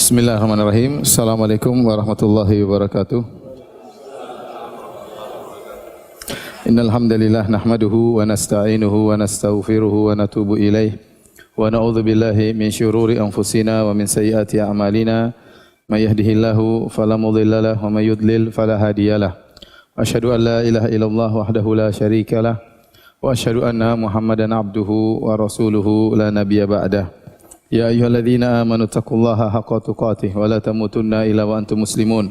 Bismillahirrahmanirrahim. Assalamualaikum warahmatullahi wabarakatuh. Innal hamdalillah nahmaduhu wa nasta'inuhu wa nastaghfiruhu wa natubu ilaih wa na'udzu billahi min syururi anfusina wa min sayyiati a'malina may yahdihillahu fala mudilla lahu wa may yudlil fala hadiyalah. Asyhadu an la ilaha illallah wahdahu la syarikalah wa asyhadu anna Muhammadan abduhu wa rasuluhu la nabiyya ba'dah. Ya ayyuhalladzina amanu taqullaha haqqa tuqatih wa la tamutunna illa wa antum muslimun.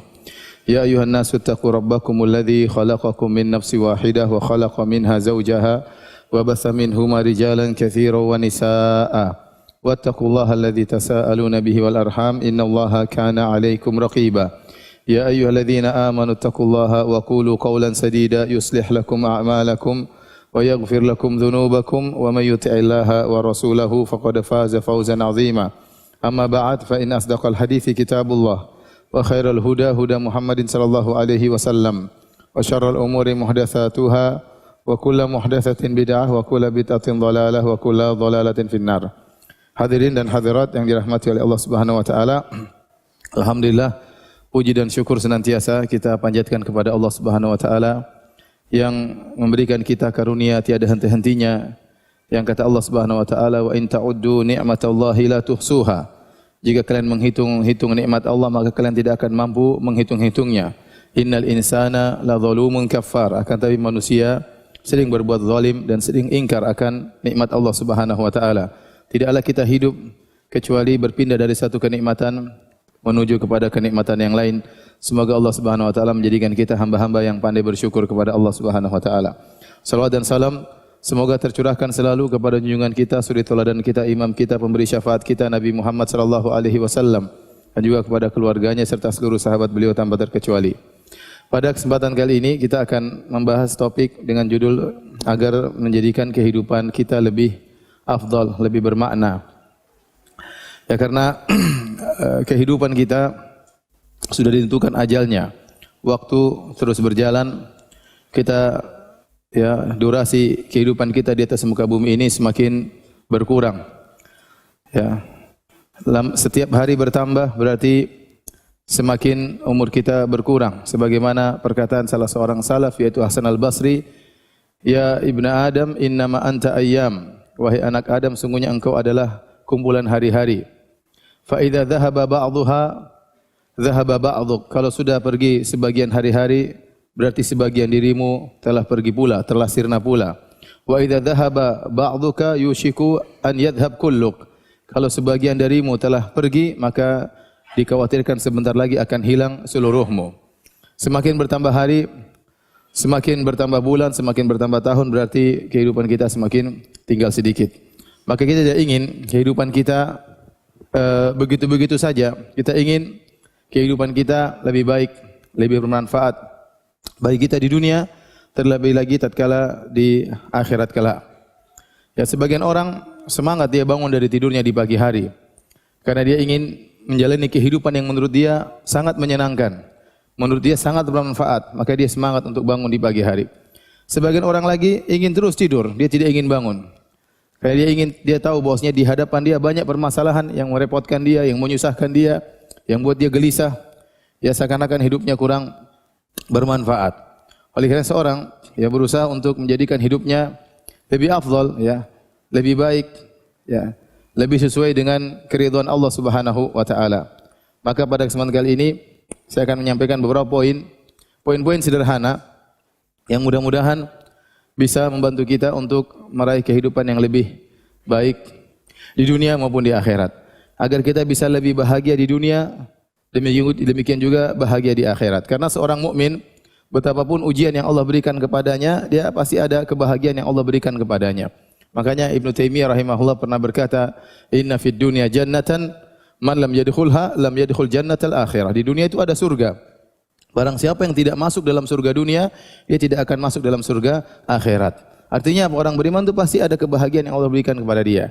Ya ayyuhan nasu taqu rabbakumul ladzi khalaqakum min nafsin wahidah wa khalaqa minha zawjaha wa batha minhuma rijalan katsiran wa nisaa'a. Wattaqullaha alladzi tasaaluna bihi wal arham innallaha kana 'alaikum raqiba. Ya ayyuhalladzina amanu taqullaha wa qulu qawlan sadida yuslih lakum a'malakum wa yaghfir lakum dhunubakum wa may yuti'illaha wa rasulahu faqad faza fawzan 'azima. Amma ba'd fa in asdaqal hadithi kitabullah wa khairal huda huda Muhammadin sallallahu alaihi wasallam wa syarral umuri muhdatsatuha wa kullu muhdatsatin bid'ah wa kullu bid'atin dhalalah wa kullu dhalalatin finnar. Hadirin dan hadirat yang dirahmati oleh Allah Subhanahu wa taala. Alhamdulillah, puji dan syukur senantiasa kita panjatkan kepada Allah Subhanahu wa taala yang memberikan kita karunia tiada henti-hentinya. Yang kata Allah Subhanahu wa taala, wa in ta'uddu ni'matallahi la tuhsuha. Jika kalian menghitung nikmat Allah, maka kalian tidak akan mampu menghitung-hitungnya. Innal insana la zalumun kafar. Akan tapi manusia sering berbuat zalim dan sering ingkar akan nikmat Allah Subhanahu wa taala. Tidaklah kita hidup kecuali berpindah dari satu kenikmatan menuju kepada kenikmatan yang lain. Semoga Allah Subhanahu wa taala menjadikan kita hamba-hamba yang pandai bersyukur kepada Allah Subhanahu wa taala. Salawat dan salam semoga tercurahkan selalu kepada junjungan kita, suri tauladan kita, imam kita, pemberi syafaat kita Nabi Muhammad sallallahu alaihi wasallam dan juga kepada keluarganya serta seluruh sahabat beliau tanpa terkecuali. Pada kesempatan kali ini kita akan membahas topik dengan judul agar menjadikan kehidupan kita lebih afdal, lebih bermakna. Ya, karena kehidupan kita sudah ditentukan ajalnya. Waktu terus berjalan, kita durasi kehidupan kita di atas muka bumi ini semakin berkurang. Ya. Setiap hari bertambah berarti semakin umur kita berkurang. Sebagaimana perkataan salah seorang salaf yaitu Hasan al-Basri, "Ya ibnu Adam, innama anta ayyam." Wahai anak Adam, sungguhnya engkau adalah kumpulan hari-hari. Fa idza dhahaba ba'dhuha dhahaba ba'dhuk. Kalau sudah pergi sebagian hari-hari, berarti sebagian dirimu telah pergi pula, telah sirna pula. Wa idza dhahaba ba'dhuka yushiku an yadhhab kulluk. Kalau sebagian darimu telah pergi, maka dikhawatirkan sebentar lagi akan hilang seluruhmu. Semakin bertambah hari, semakin bertambah bulan, semakin bertambah tahun, berarti kehidupan kita semakin tinggal sedikit. Maka kita tidak ingin kehidupan kita begitu-begitu saja. Kita ingin kehidupan kita lebih baik, lebih bermanfaat bagi kita di dunia, terlebih lagi tatkala di akhirat kelak. Ya, sebagian orang semangat dia bangun dari tidurnya di pagi hari karena dia ingin menjalani kehidupan yang menurut dia sangat menyenangkan, menurut dia sangat bermanfaat, maka dia semangat untuk bangun di pagi hari. Sebagian orang lagi ingin terus tidur, dia tidak ingin bangun. Karena dia tahu bahwasanya di hadapan dia banyak permasalahan yang merepotkan dia, yang menyusahkan dia, yang buat dia gelisah, ya seakan-akan hidupnya kurang bermanfaat. Oleh karena seorang ya berusaha untuk menjadikan hidupnya lebih afdal, ya, lebih baik, ya, lebih sesuai dengan keridhaan Allah Subhanahu wa taala. Maka pada kesempatan kali ini saya akan menyampaikan beberapa poin-poin sederhana yang mudah-mudahan bisa membantu kita untuk meraih kehidupan yang lebih baik di dunia maupun di akhirat. Agar kita bisa lebih bahagia di dunia, demikian juga bahagia di akhirat. Karena seorang mukmin, betapapun ujian yang Allah berikan kepadanya, dia pasti ada kebahagiaan yang Allah berikan kepadanya. Makanya Ibnu Taimiyah rahimahullah pernah berkata, "Inna fid dunya jannatan man lam yadkhulha lam yadkhul jannatal akhirah." Di dunia itu ada surga. Barang siapa yang tidak masuk dalam surga dunia, dia tidak akan masuk dalam surga akhirat. Artinya orang beriman itu pasti ada kebahagiaan yang Allah berikan kepada dia.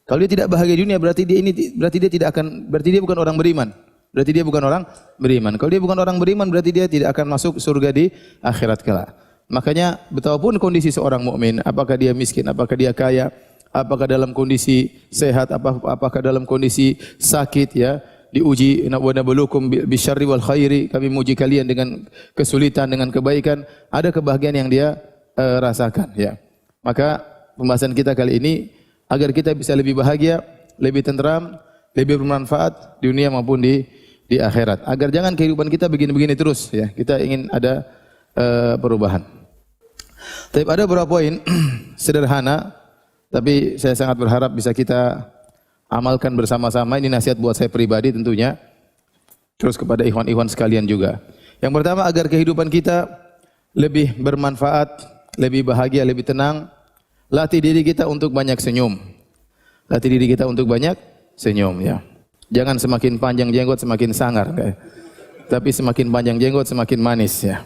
Kalau dia tidak bahagia di dunia, berarti dia bukan orang beriman. Berarti dia bukan orang beriman. Kalau dia bukan orang beriman, berarti dia tidak akan masuk surga di akhirat kelak. Makanya betapapun kondisi seorang mukmin, apakah dia miskin, apakah dia kaya, apakah dalam kondisi sehat, apakah dalam kondisi sakit, ya, diuji, wa nabluukum bisyarri wal khairi, kami menguji kalian dengan kesulitan, dengan kebaikan, ada kebahagiaan yang dia rasakan, ya. Maka pembahasan kita kali ini agar kita bisa lebih bahagia, lebih tenteram, lebih bermanfaat di dunia maupun di akhirat. Agar jangan kehidupan kita begini-begini terus, ya. Kita ingin ada perubahan. Tapi ada beberapa poin sederhana, tapi saya sangat berharap bisa kita amalkan bersama-sama. Ini nasihat buat saya pribadi tentunya, terus kepada ikhwan-ikhwan sekalian juga. Yang pertama, agar kehidupan kita lebih bermanfaat, lebih bahagia, lebih tenang, latih diri kita untuk banyak senyum. Latih diri kita untuk banyak senyum, ya. Jangan semakin panjang jenggot semakin sangar, enggak? Tapi semakin panjang jenggot semakin manis, ya.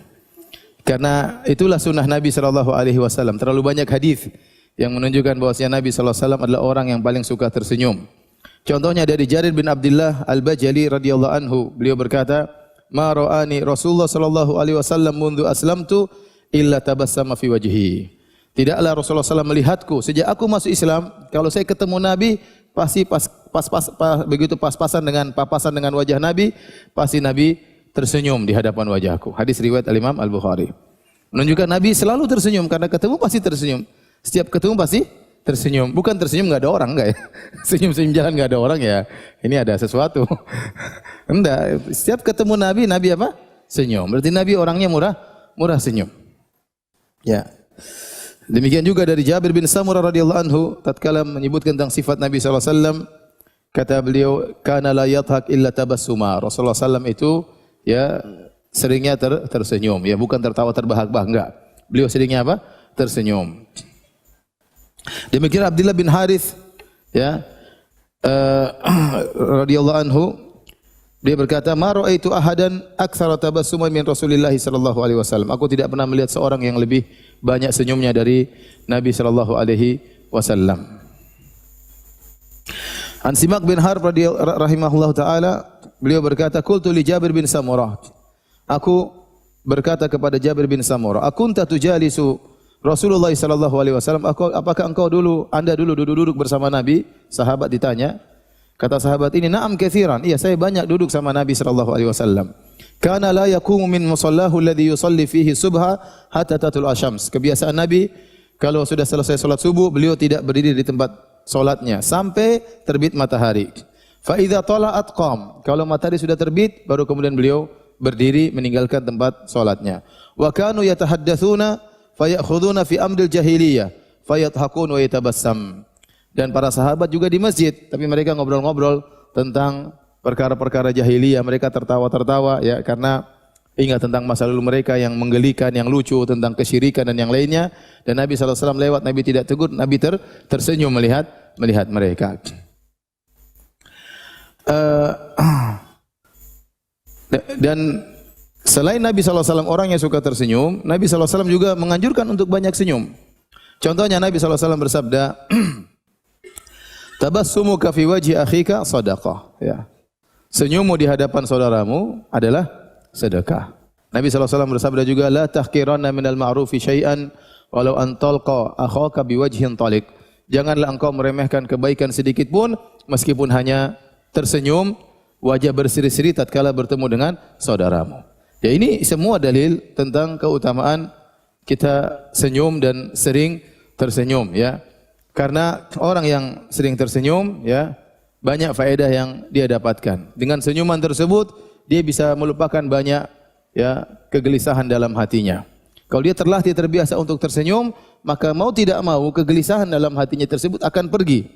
Karena itulah sunnah Nabi SAW. Terlalu banyak hadis yang menunjukkan bahwasanya Nabi SAW adalah orang yang paling suka tersenyum. Contohnya dari Jarir bin Abdullah Al-Bajali radhiyallahu anhu, beliau berkata, "Ma ra'ani Rasulullah sallallahu alaihi wasallam mundu aslamtu illa tabassama fi wajhi." Tidaklah Rasulullah SAW melihatku sejak aku masuk Islam, kalau saya ketemu Nabi pasti begitu pas-pasan dengan wajah Nabi, pasti Nabi tersenyum di hadapan wajahku. Hadis riwayat Al-Imam Al-Bukhari. Menunjukkan Nabi selalu tersenyum karena ketemu pasti tersenyum. Setiap ketemu pasti tersenyum. Bukan tersenyum enggak ada orang, enggak ya. Senyum-senyum jalan enggak ada orang ya. Ini ada sesuatu. Enggak, setiap ketemu Nabi apa? Senyum. Berarti Nabi orangnya murah senyum. Ya. Demikian juga dari Jabir bin Samurah radhiyallahu anhu tatkala menyebutkan tentang sifat Nabi sallallahu alaihi wasallam, kata beliau, "Kana la yadhak illa tabassuma." Rasulullah sallallahu itu ya seringnya tersenyum, ya bukan tertawa terbahak-bahak, enggak. Beliau seringnya apa? Tersenyum. Demikian Abdullah bin Harith, ya, radhiyallahu anhu, dia berkata, "Ma ra'aitu ahadan aktsara tabassuman min Rasulillah sallallahu alaihi wasallam." Aku tidak pernah melihat seorang yang lebih banyak senyumnya dari Nabi sallallahu alaihi wasallam. An Simak bin Harb rahimahullah taala, beliau berkata, "Qultu li Jabir bin Samurah." Aku berkata kepada Jabir bin Samurah, "Akunta tujalisu Rasulullah sallallahu alaihi wasallam?" Apakah Anda dulu duduk bersama Nabi? Sahabat ditanya. Kata sahabat ini, "Na'am katsiran." Iya, saya banyak duduk sama Nabi sallallahu alaihi wasallam. "Kana la yaqumu min musallahu alladhi yusalli fihi subha hatta tatul asyams." Kebiasaan Nabi kalau sudah selesai salat subuh, beliau tidak berdiri di tempat salatnya sampai terbit matahari. Fa idza tala'at qam. Kalau matahari sudah terbit, baru kemudian beliau berdiri meninggalkan tempat salatnya. Wa kanu yatahaddatsuna fayakhuduna fi amril jahiliyah fayathaqun wa yatabassam. Dan para sahabat juga di masjid, tapi mereka ngobrol-ngobrol tentang perkara-perkara jahiliyah, mereka tertawa-tertawa, ya, karena ingat tentang masa lalu mereka yang menggelikan, yang lucu, tentang kesyirikan dan yang lainnya. Dan Nabi sallallahu alaihi wasallam lewat, Nabi tidak tegur, Nabi tersenyum melihat mereka. Dan selain Nabi sallallahu alaihi wasallam orang yang suka tersenyum, Nabi sallallahu alaihi wasallam juga menganjurkan untuk banyak senyum. Contohnya Nabi sallallahu alaihi wasallam bersabda, "Tabassumuka fi wajhi akhika shadaqah." Ya. Senyummu di hadapan saudaramu adalah sedekah. Nabi sallallahu alaihi wasallam bersabda juga, "La tahqiranna minal ma'rufi syai'an walau an talqa akhaka biwajhin taliq." Janganlah engkau meremehkan kebaikan sedikit pun meskipun hanya tersenyum, wajah berseri-seri tatkala bertemu dengan saudaramu. Ya, ini semua dalil tentang keutamaan kita senyum dan sering tersenyum, ya. Karena orang yang sering tersenyum, ya, banyak faedah yang dia dapatkan. Dengan senyuman tersebut dia bisa melupakan banyak, ya, kegelisahan dalam hatinya. Kalau dia terlatih terbiasa untuk tersenyum, maka mau tidak mau kegelisahan dalam hatinya tersebut akan pergi.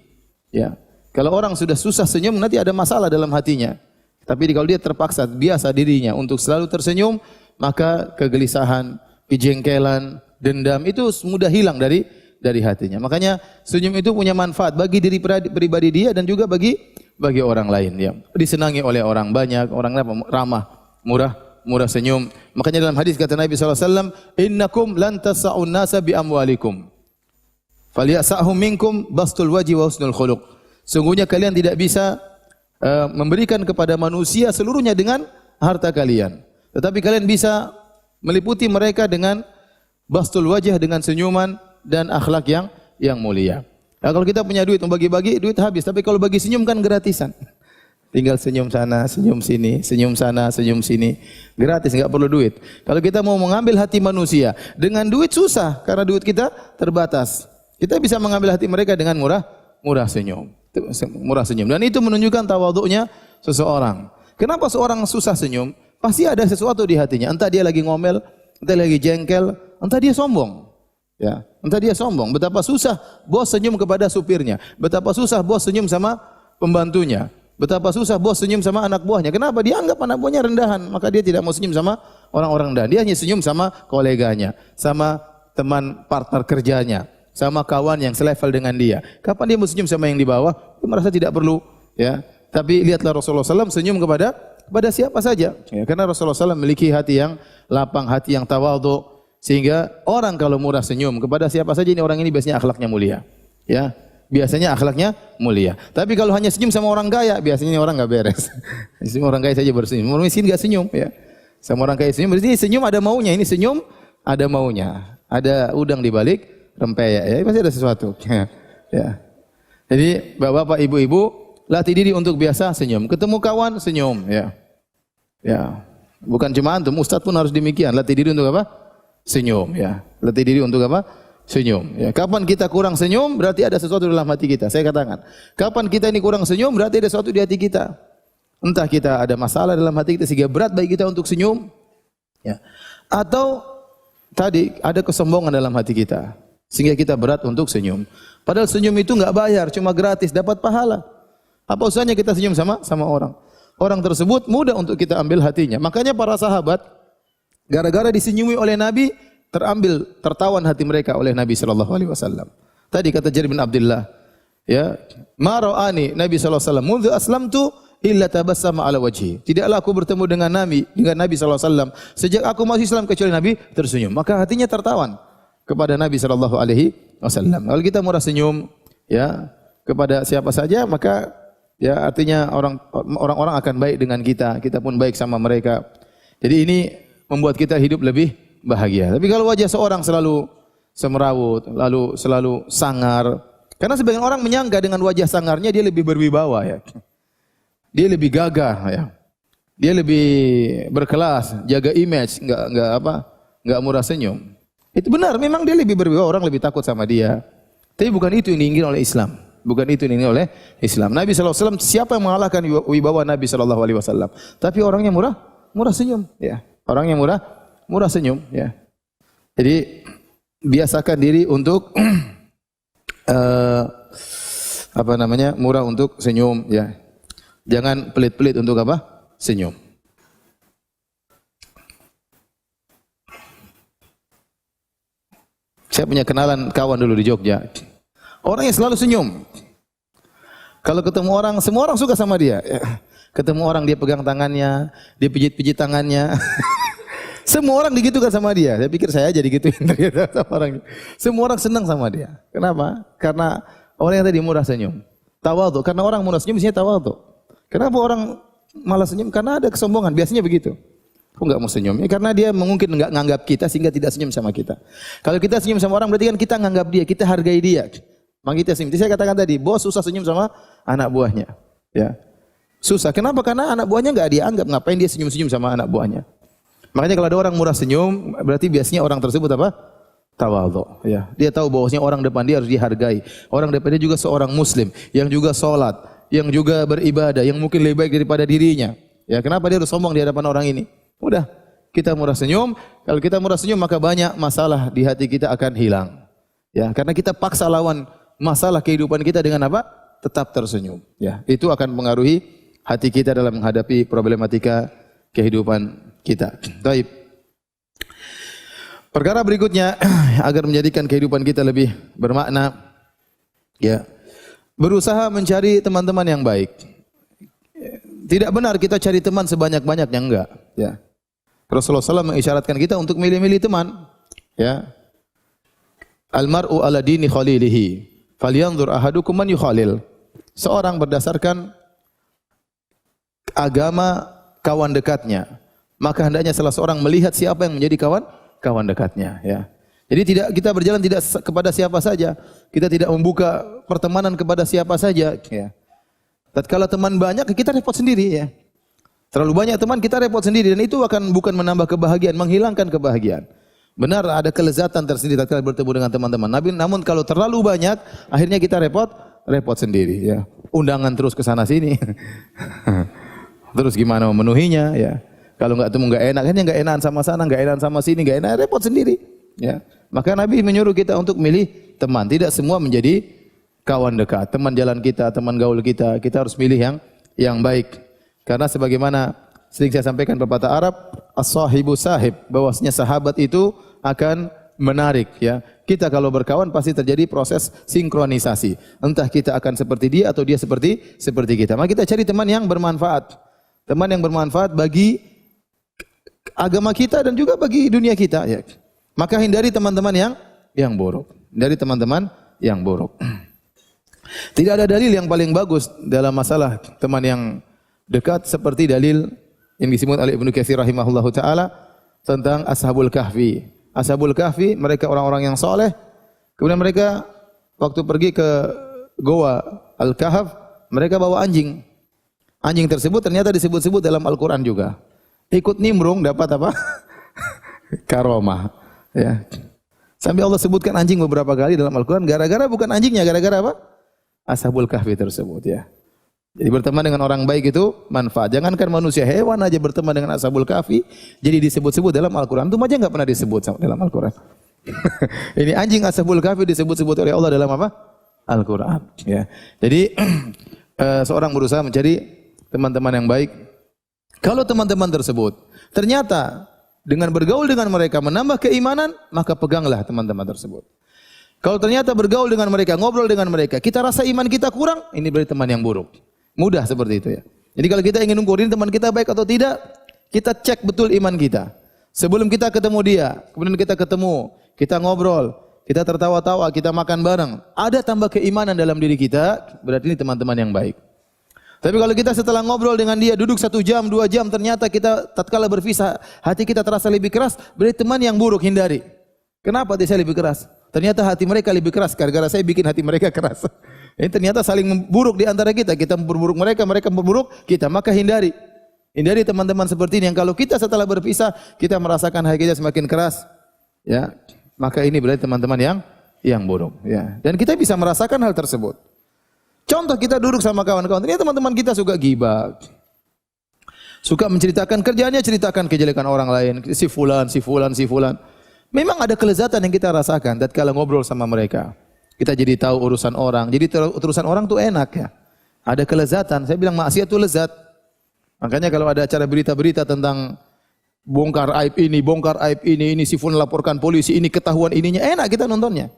Ya. Kalau orang sudah susah senyum, nanti ada masalah dalam hatinya. Tapi kalau dia terpaksa biasa dirinya untuk selalu tersenyum, maka kegelisahan, kejengkelan, dendam itu mudah hilang dari hatinya. Makanya senyum itu punya manfaat bagi diri pribadi dia dan juga bagi orang lain, ya. Disenangi oleh orang banyak, orang ramah, murah senyum. Makanya dalam hadis kata Nabi sallallahu alaihi wasallam, "Innakum lan tas'un nasa bi amwalikum. Falyasahum minkum bastul wajhi wa husnul khuluq." Sungguhnya kalian tidak bisa memberikan kepada manusia seluruhnya dengan harta kalian. Tetapi kalian bisa meliputi mereka dengan bastul wajah, dengan senyuman dan akhlak yang mulia. Nah, kalau kita punya duit, membagi-bagi, duit habis. Tapi kalau bagi senyum kan gratisan. Tinggal senyum sana, senyum sini, senyum sana, senyum sini. Gratis, enggak perlu duit. Kalau kita mau mengambil hati manusia dengan duit susah karena duit kita terbatas. Kita bisa mengambil hati mereka dengan murah senyum. Murah senyum. Dan itu menunjukkan tawadhu'nya seseorang. Kenapa seorang susah senyum? Pasti ada sesuatu di hatinya. Entah dia lagi ngomel, entah dia lagi jengkel, entah dia sombong. Ya, entah dia sombong. Betapa susah bos senyum kepada supirnya. Betapa susah bos senyum sama pembantunya. Betapa susah bos senyum sama anak buahnya. Kenapa? Dia anggap anak buahnya rendahan, maka dia tidak mau senyum sama orang-orang rendahan. Dia hanya senyum sama koleganya, sama teman partner kerjanya, sama kawan yang selevel dengan dia. Kapan dia mau senyum sama yang di bawah? Dia merasa tidak perlu. Ya, tapi lihatlah Rasulullah SAW senyum kepada siapa saja. Ya, karena Rasulullah SAW memiliki hati yang lapang, hati yang tawadhu, sehingga orang kalau murah senyum kepada siapa saja, ini orang ini biasanya akhlaknya mulia. Ya. Biasanya akhlaknya mulia. Tapi kalau hanya senyum sama orang kaya, biasanya orang enggak beres. Semua orang kaya saja bersenyum. Orang miskin enggak senyum, ya. Sama orang kaya senyum, berarti senyum ada maunya. Ini senyum ada maunya. Ada udang di balik rempeyek, ya. Pasti ada sesuatu. Ya. Jadi, Bapak-bapak, Ibu-ibu, latih diri untuk biasa senyum. Ketemu kawan senyum, ya. Ya. Bukan cuma antum, ustaz pun harus demikian. Latih diri untuk apa? Senyum, ya. Latih diri untuk apa? Senyum. Ya, kapan kita kurang senyum, berarti ada sesuatu dalam hati kita. Saya katakan, kapan kita ini kurang senyum, berarti ada sesuatu di hati kita. Entah kita ada masalah dalam hati kita sehingga berat bagi kita untuk senyum, ya. Atau tadi ada kesombongan dalam hati kita sehingga kita berat untuk senyum. Padahal senyum itu enggak bayar, cuma gratis, dapat pahala. Apa usahanya kita senyum sama orang? Orang tersebut mudah untuk kita ambil hatinya. Makanya para sahabat gara-gara disenyumi oleh Nabi, tertawan hati mereka oleh Nabi sallallahu alaihi wasallam. Tadi kata Jarir bin Abdullah, ya, ma ra'ani Nabi sallallahu alaihi wasallam mundu aslamtu illa tabassama ala wajhi. Tidaklah aku bertemu dengan Nabi sallallahu alaihi wasallam sejak aku masuk Islam kecuali Nabi tersenyum. Maka hatinya tertawan kepada Nabi sallallahu alaihi wasallam. Kalau kita murah senyum, ya, kepada siapa saja, maka ya artinya orang-orang akan baik dengan kita, kita pun baik sama mereka. Jadi ini membuat kita hidup lebih bahagia. Tapi kalau wajah seorang selalu semerawut, lalu selalu sangar, karena sebagian orang menyangka dengan wajah sangarnya dia lebih berwibawa, ya. Dia lebih gagah, ya. Dia lebih berkelas, jaga image, enggak murah senyum. Itu benar, memang dia lebih berwibawa, orang lebih takut sama dia. Tapi bukan itu yang diinginkan oleh Islam. Bukan itu yang diinginkan oleh Islam. Nabi sallallahu alaihi wasallam, siapa yang mengalahkan wibawa Nabi sallallahu alaihi wasallam? Tapi orangnya murah senyum, ya. Orangnya murah senyum, ya. Jadi biasakan diri untuk murah untuk senyum, ya. Jangan pelit-pelit untuk apa? Senyum. Saya punya kenalan kawan dulu di Jogja. Orangnya selalu senyum. Kalau ketemu orang, semua orang suka sama dia. Ketemu orang dia pegang tangannya, dia pijit-pijit tangannya. Semua orang digitukan sama dia. Saya pikir saya aja digituin sama orang. Semua orang senang sama dia. Kenapa? Karena orang yang tadi murah senyum. Tawadhu. Karena orang murah senyum biasanya tawadhu. Kenapa orang malas senyum? Karena ada kesombongan. Biasanya begitu. Kok enggak mau senyum? Ya, karena dia mungkin enggak nganggap kita sehingga tidak senyum sama kita. Kalau kita senyum sama orang berarti kan kita nganggap dia, kita hargai dia. Maka kita senyum. Jadi saya katakan tadi, bos susah senyum sama anak buahnya. Ya. Susah. Kenapa? Karena anak buahnya enggak dia anggap. Ngapain dia senyum-senyum sama anak buahnya? Makanya kalau ada orang murah senyum, berarti biasanya orang tersebut apa? Tawadhu. Ya. Dia tahu bahwasanya orang depan dia harus dihargai. Orang depan dia juga seorang muslim, yang juga salat, yang juga beribadah, yang mungkin lebih baik daripada dirinya. Ya, kenapa dia harus sombong di hadapan orang ini? Udah, kita murah senyum. Kalau kita murah senyum, maka banyak masalah di hati kita akan hilang. Ya, karena kita paksa lawan masalah kehidupan kita dengan apa? Tetap tersenyum. Ya, itu akan mengaruhi hati kita dalam menghadapi problematika kehidupan kita. Baik. Perkara berikutnya agar menjadikan kehidupan kita lebih bermakna, ya, berusaha mencari teman-teman yang baik. Tidak benar kita cari teman sebanyak-banyaknya, enggak, ya. Rasulullah SAW mengisyaratkan kita untuk milih-milih teman, ya. Almar'u ala dini khalilihi, falyanzur ahadukum man yukhalil. Seorang berdasarkan agama kawan dekatnya, maka hendaknya salah seorang melihat siapa yang menjadi kawan dekatnya, ya. Jadi tidak kita berjalan tidak kepada siapa saja, kita tidak membuka pertemanan kepada siapa saja, ya. Tatkala teman banyak, kita repot sendiri ya. Terlalu banyak teman, kita repot sendiri dan itu bukan menambah kebahagiaan, menghilangkan kebahagiaan. Benar ada kelezatan tersendiri tatkala bertemu dengan teman-teman. Namun kalau terlalu banyak, akhirnya kita repot sendiri ya. Undangan terus ke sana sini. Terus gimana memenuhinya ya? Kalau enggak temu enggak enak, kan enggak enakan sama sana, enggak enakan sama sini, enggak enak, repot sendiri ya. Maka Nabi menyuruh kita untuk milih teman, tidak semua menjadi kawan dekat, teman jalan kita, teman gaul kita. Kita harus milih yang baik. Karena sebagaimana sering saya sampaikan pepatah Arab, as-sahibu sahib, bahwasanya sahabat itu akan menarik ya. Kita kalau berkawan pasti terjadi proses sinkronisasi. Entah kita akan seperti dia atau dia seperti kita. Maka kita cari teman yang bermanfaat. Teman yang bermanfaat bagi agama kita dan juga bagi dunia kita ya. Maka hindari teman-teman yang buruk. Hindari teman-teman yang buruk. Tidak ada dalil yang paling bagus dalam masalah teman yang dekat seperti dalil yang disebut oleh Ibnu Katsir rahimahullahu taala tentang Ashabul Kahfi. Ashabul Kahfi mereka orang-orang yang soleh. Kemudian mereka waktu pergi ke Goa Al-Kahf, mereka bawa anjing. Anjing tersebut ternyata disebut-sebut dalam Al-Qur'an juga. Ikut nimbrung dapat apa? Karomah. Ya. Sampai Allah sebutkan anjing beberapa kali dalam Al-Qur'an gara-gara bukan anjingnya, gara-gara apa? Ashabul Kahfi tersebut ya. Jadi berteman dengan orang baik itu manfaat. Jangankan manusia, hewan aja berteman dengan Ashabul Kahfi jadi disebut-sebut dalam Al-Qur'an. Itu aja enggak pernah disebut dalam Al-Qur'an. Ini anjing Ashabul Kahfi disebut-sebut oleh Allah dalam apa? Al-Qur'an ya. Jadi seorang berusaha mencari teman-teman yang baik. Kalau teman-teman tersebut ternyata dengan bergaul dengan mereka menambah keimanan, maka peganglah teman-teman tersebut. Kalau ternyata bergaul dengan mereka, ngobrol dengan mereka, kita rasa iman kita kurang, ini berarti teman yang buruk. Mudah seperti itu ya. Jadi kalau kita ingin ukur ini teman kita baik atau tidak, kita cek betul iman kita. Sebelum kita ketemu dia, kemudian kita ketemu, kita ngobrol, kita tertawa-tawa, kita makan bareng, ada tambah keimanan dalam diri kita, berarti ini teman-teman yang baik. Tapi kalau kita setelah ngobrol dengan dia, duduk 1 jam, 2 jam, ternyata kita tatkala berpisah, hati kita terasa lebih keras, berarti teman yang buruk, hindari. Kenapa hati saya lebih keras? Ternyata hati mereka lebih keras, gara-gara saya bikin hati mereka keras. Ini ternyata saling buruk di antara kita. Kita memperburuk mereka, mereka memperburuk kita. Maka hindari. Hindari teman-teman seperti ini yang kalau kita setelah berpisah, kita merasakan hati kita semakin keras. Ya, maka ini berarti teman-teman yang buruk. Ya. Dan kita bisa merasakan hal tersebut. Contoh kita duduk sama kawan-kawan, ternyata teman-teman kita suka ghibah. Suka menceritakan kerjaannya, ceritakan kejelekan orang lain. Si fulan. Memang ada kelezatan yang kita rasakan tatkala ngobrol sama mereka. Kita jadi tahu urusan orang. Jadi urusan orang tuh enak ya. Ada kelezatan. Saya bilang maksiat itu lezat. Makanya kalau ada acara berita-berita tentang bongkar aib ini si fulan laporkan polisi, ini ketahuan ininya, enak kita nontonnya.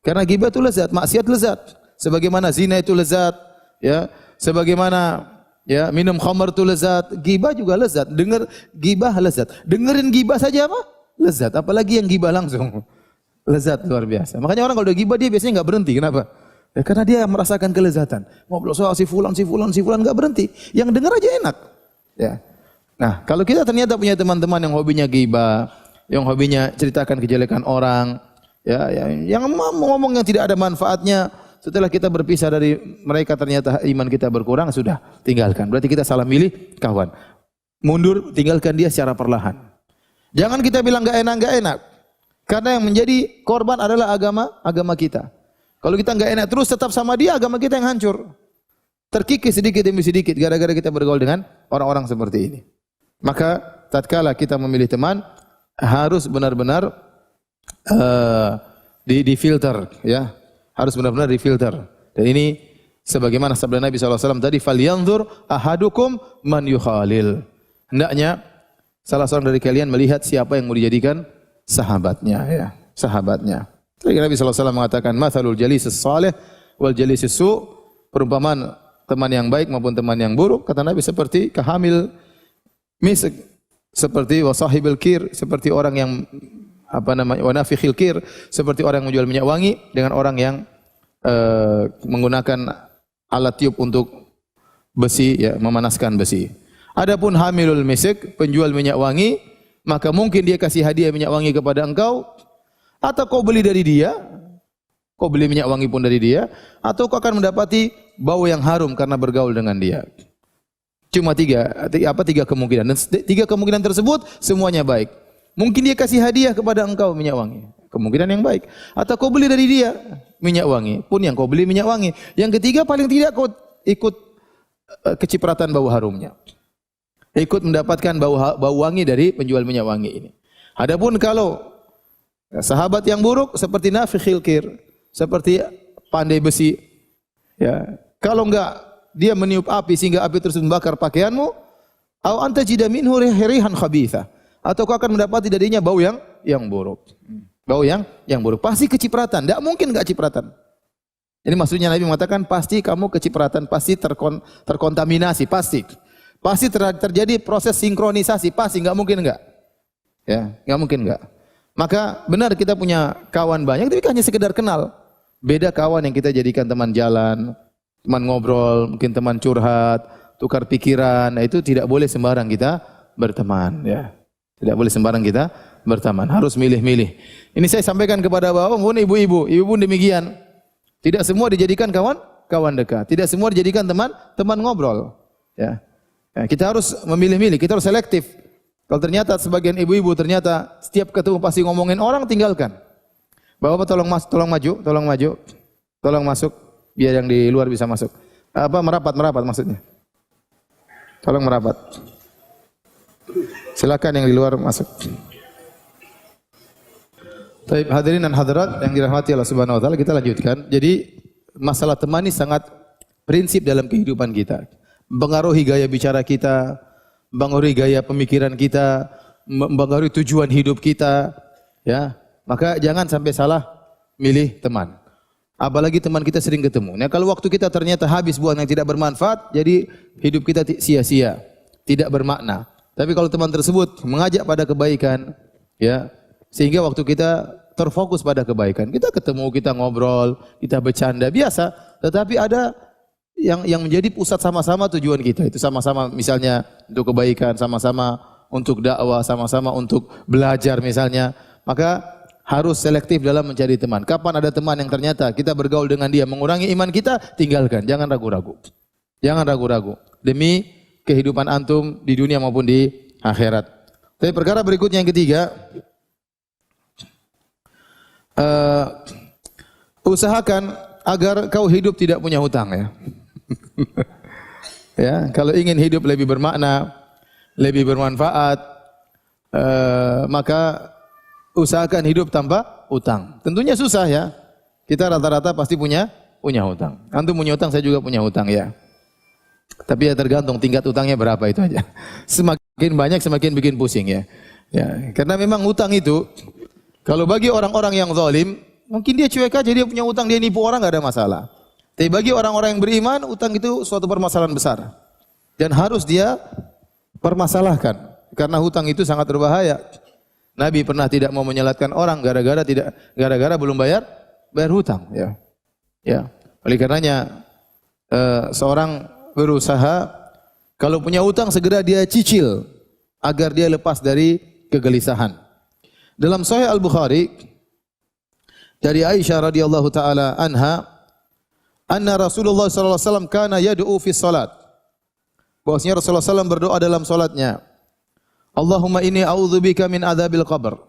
Karena ghibah itu lezat, maksiat lezat. Sebagaimana zina itu lezat, ya. Sebagaimana ya minum khamar itu lezat, ghibah juga lezat. Dengar ghibah lezat. Dengerin ghibah saja apa? Lezat, apalagi yang ghibah langsung. Lezat luar biasa. Makanya orang kalau udah ghibah dia biasanya enggak berhenti. Kenapa? Ya, karena dia merasakan kelezatan. Ngobrol soal si fulan enggak berhenti. Yang dengar aja enak. Ya. Nah, kalau kita ternyata punya teman-teman yang hobinya ghibah, yang hobinya ceritakan kejelekan orang, ya, yang ngomong yang tidak ada manfaatnya, setelah kita berpisah dari mereka ternyata iman kita berkurang, sudah tinggalkan. Berarti kita salah milih kawan. Mundur, tinggalkan dia secara perlahan. Jangan kita bilang enggak enak. Karena yang menjadi korban adalah agama kita. Kalau kita enggak enak terus tetap sama dia, agama kita yang hancur. Terkikis sedikit demi sedikit gara-gara kita bergaul dengan orang-orang seperti ini. Maka tatkala kita memilih teman harus benar-benar difilter ya. Harus benar-benar difilter. Dan ini sebagaimana sabda Nabi SAW tadi, falyanzur ahadukum man yukhalil. Hendaknya salah seorang dari kalian melihat siapa yang mau dijadikan sahabatnya ya, sahabatnya. Nabi SAW mengatakan mathalul jalisis salih wal jalisis su, perumpamaan teman yang baik maupun teman yang buruk, kata Nabi seperti kahamil misk, seperti wasahibil kir, seperti orang yang wanafikhil kir, seperti orang yang menjual minyak wangi dengan orang yang menggunakan alat tiup untuk besi ya, memanaskan besi. Adapun hamilul misk, penjual minyak wangi, maka mungkin dia kasih hadiah minyak wangi kepada engkau, atau kau beli dari dia, Kau beli minyak wangi pun dari dia, atau kau akan mendapati bau yang harum karena bergaul dengan dia. Cuma tiga kemungkinan. Dan tiga kemungkinan tersebut semuanya baik. Mungkin dia kasih hadiah kepada engkau minyak wangi, kemungkinan yang baik. Atau kau beli dari dia minyak wangi, pun yang kau beli minyak wangi. Yang ketiga paling tidak kau ikut kecipratan bau harumnya. Ikut mendapatkan bau wangi dari penjual minyak wangi ini. Adapun kalau sahabat yang buruk seperti nafikhil kir, seperti pandai besi, ya, kalau enggak dia meniup api sehingga api tersebut membakar pakaianmu, au anta jida minhu rihan khabitha, atau kau akan mendapati darinya bau yang buruk. Bau yang buruk. Pasti kecipratan, tidak mungkin enggak cipratan. Ini maksudnya Nabi mengatakan pasti kamu kecipratan, pasti terkontaminasi, pasti. Pasti terjadi proses sinkronisasi, pasti enggak mungkin enggak. Ya, enggak mungkin enggak. Maka benar kita punya kawan banyak tapi hanya sekedar kenal. Beda kawan yang kita jadikan teman jalan, teman ngobrol, mungkin teman curhat, tukar pikiran. Nah, itu tidak boleh sembarang kita berteman, ya. Tidak boleh sembarang kita berteman, harus milih-milih. Ini saya sampaikan kepada bapak maupun ibu-ibu. Ibu pun demikian. Tidak semua dijadikan kawan dekat. Tidak semua dijadikan teman ngobrol. Ya. Ya, kita harus memilih-milih, kita harus selektif. Kalau ternyata sebagian ibu-ibu ternyata setiap ketemu pasti ngomongin orang, tinggalkan. Bapak tolong maju, tolong masuk, biar yang di luar bisa masuk. Merapat maksudnya. Tolong merapat. Silakan yang di luar masuk. Baik, hadirin dan hadirat yang dirahmati Allah Subhanahu wa taala, kita lanjutkan. Jadi masalah teman ini sangat prinsip dalam kehidupan kita. Mempengaruhi gaya bicara kita, mempengaruhi gaya pemikiran kita, mempengaruhi tujuan hidup kita, ya. Maka jangan sampai salah milih teman. Apalagi teman kita sering ketemu. Nah, kalau waktu kita ternyata habis buat yang tidak bermanfaat, jadi hidup kita sia-sia, tidak bermakna. Tapi kalau teman tersebut mengajak pada kebaikan, ya, sehingga waktu kita terfokus pada kebaikan. Kita ketemu, kita ngobrol, kita bercanda biasa, tetapi ada yang menjadi pusat sama-sama tujuan kita. Itu sama-sama misalnya untuk kebaikan, sama-sama untuk dakwah, sama-sama untuk belajar misalnya. Maka harus selektif dalam mencari teman. Kapan ada teman yang ternyata kita bergaul dengan dia mengurangi iman kita, tinggalkan. Jangan ragu-ragu. Jangan ragu-ragu. Demi kehidupan antum di dunia maupun di akhirat. Tapi perkara berikutnya yang ketiga, usahakan agar kau hidup tidak punya hutang, ya. Ya, kalau ingin hidup lebih bermakna, lebih bermanfaat, maka usahakan hidup tanpa utang. Tentunya susah, ya. Kita rata-rata pasti punya hutang. Antum punya hutang, saya juga punya hutang, ya. Tapi ya tergantung tingkat utangnya berapa, itu aja. Semakin banyak semakin bikin pusing, ya. Ya, karena memang hutang itu kalau bagi orang-orang yang zalim, mungkin dia cuek aja, dia punya hutang, dia nipu orang enggak ada masalah. Tapi bagi orang-orang yang beriman, hutang itu suatu permasalahan besar. Dan harus dia permasalahkan karena hutang itu sangat berbahaya. Nabi pernah tidak mau menyelatkan orang gara-gara belum bayar hutang, ya. Ya. Oleh karenanya seorang berusaha kalau punya hutang segera dia cicil agar dia lepas dari kegelisahan. Dalam Sahih Al-Bukhari dari Aisyah radhiyallahu taala anha, anna Rasulullah sallallahu alaihi wasallam kana yad'u fi salat. Bahwasanya Rasulullah SAW berdoa dalam salatnya. Allahumma inni a'udzubika min adzabil qabr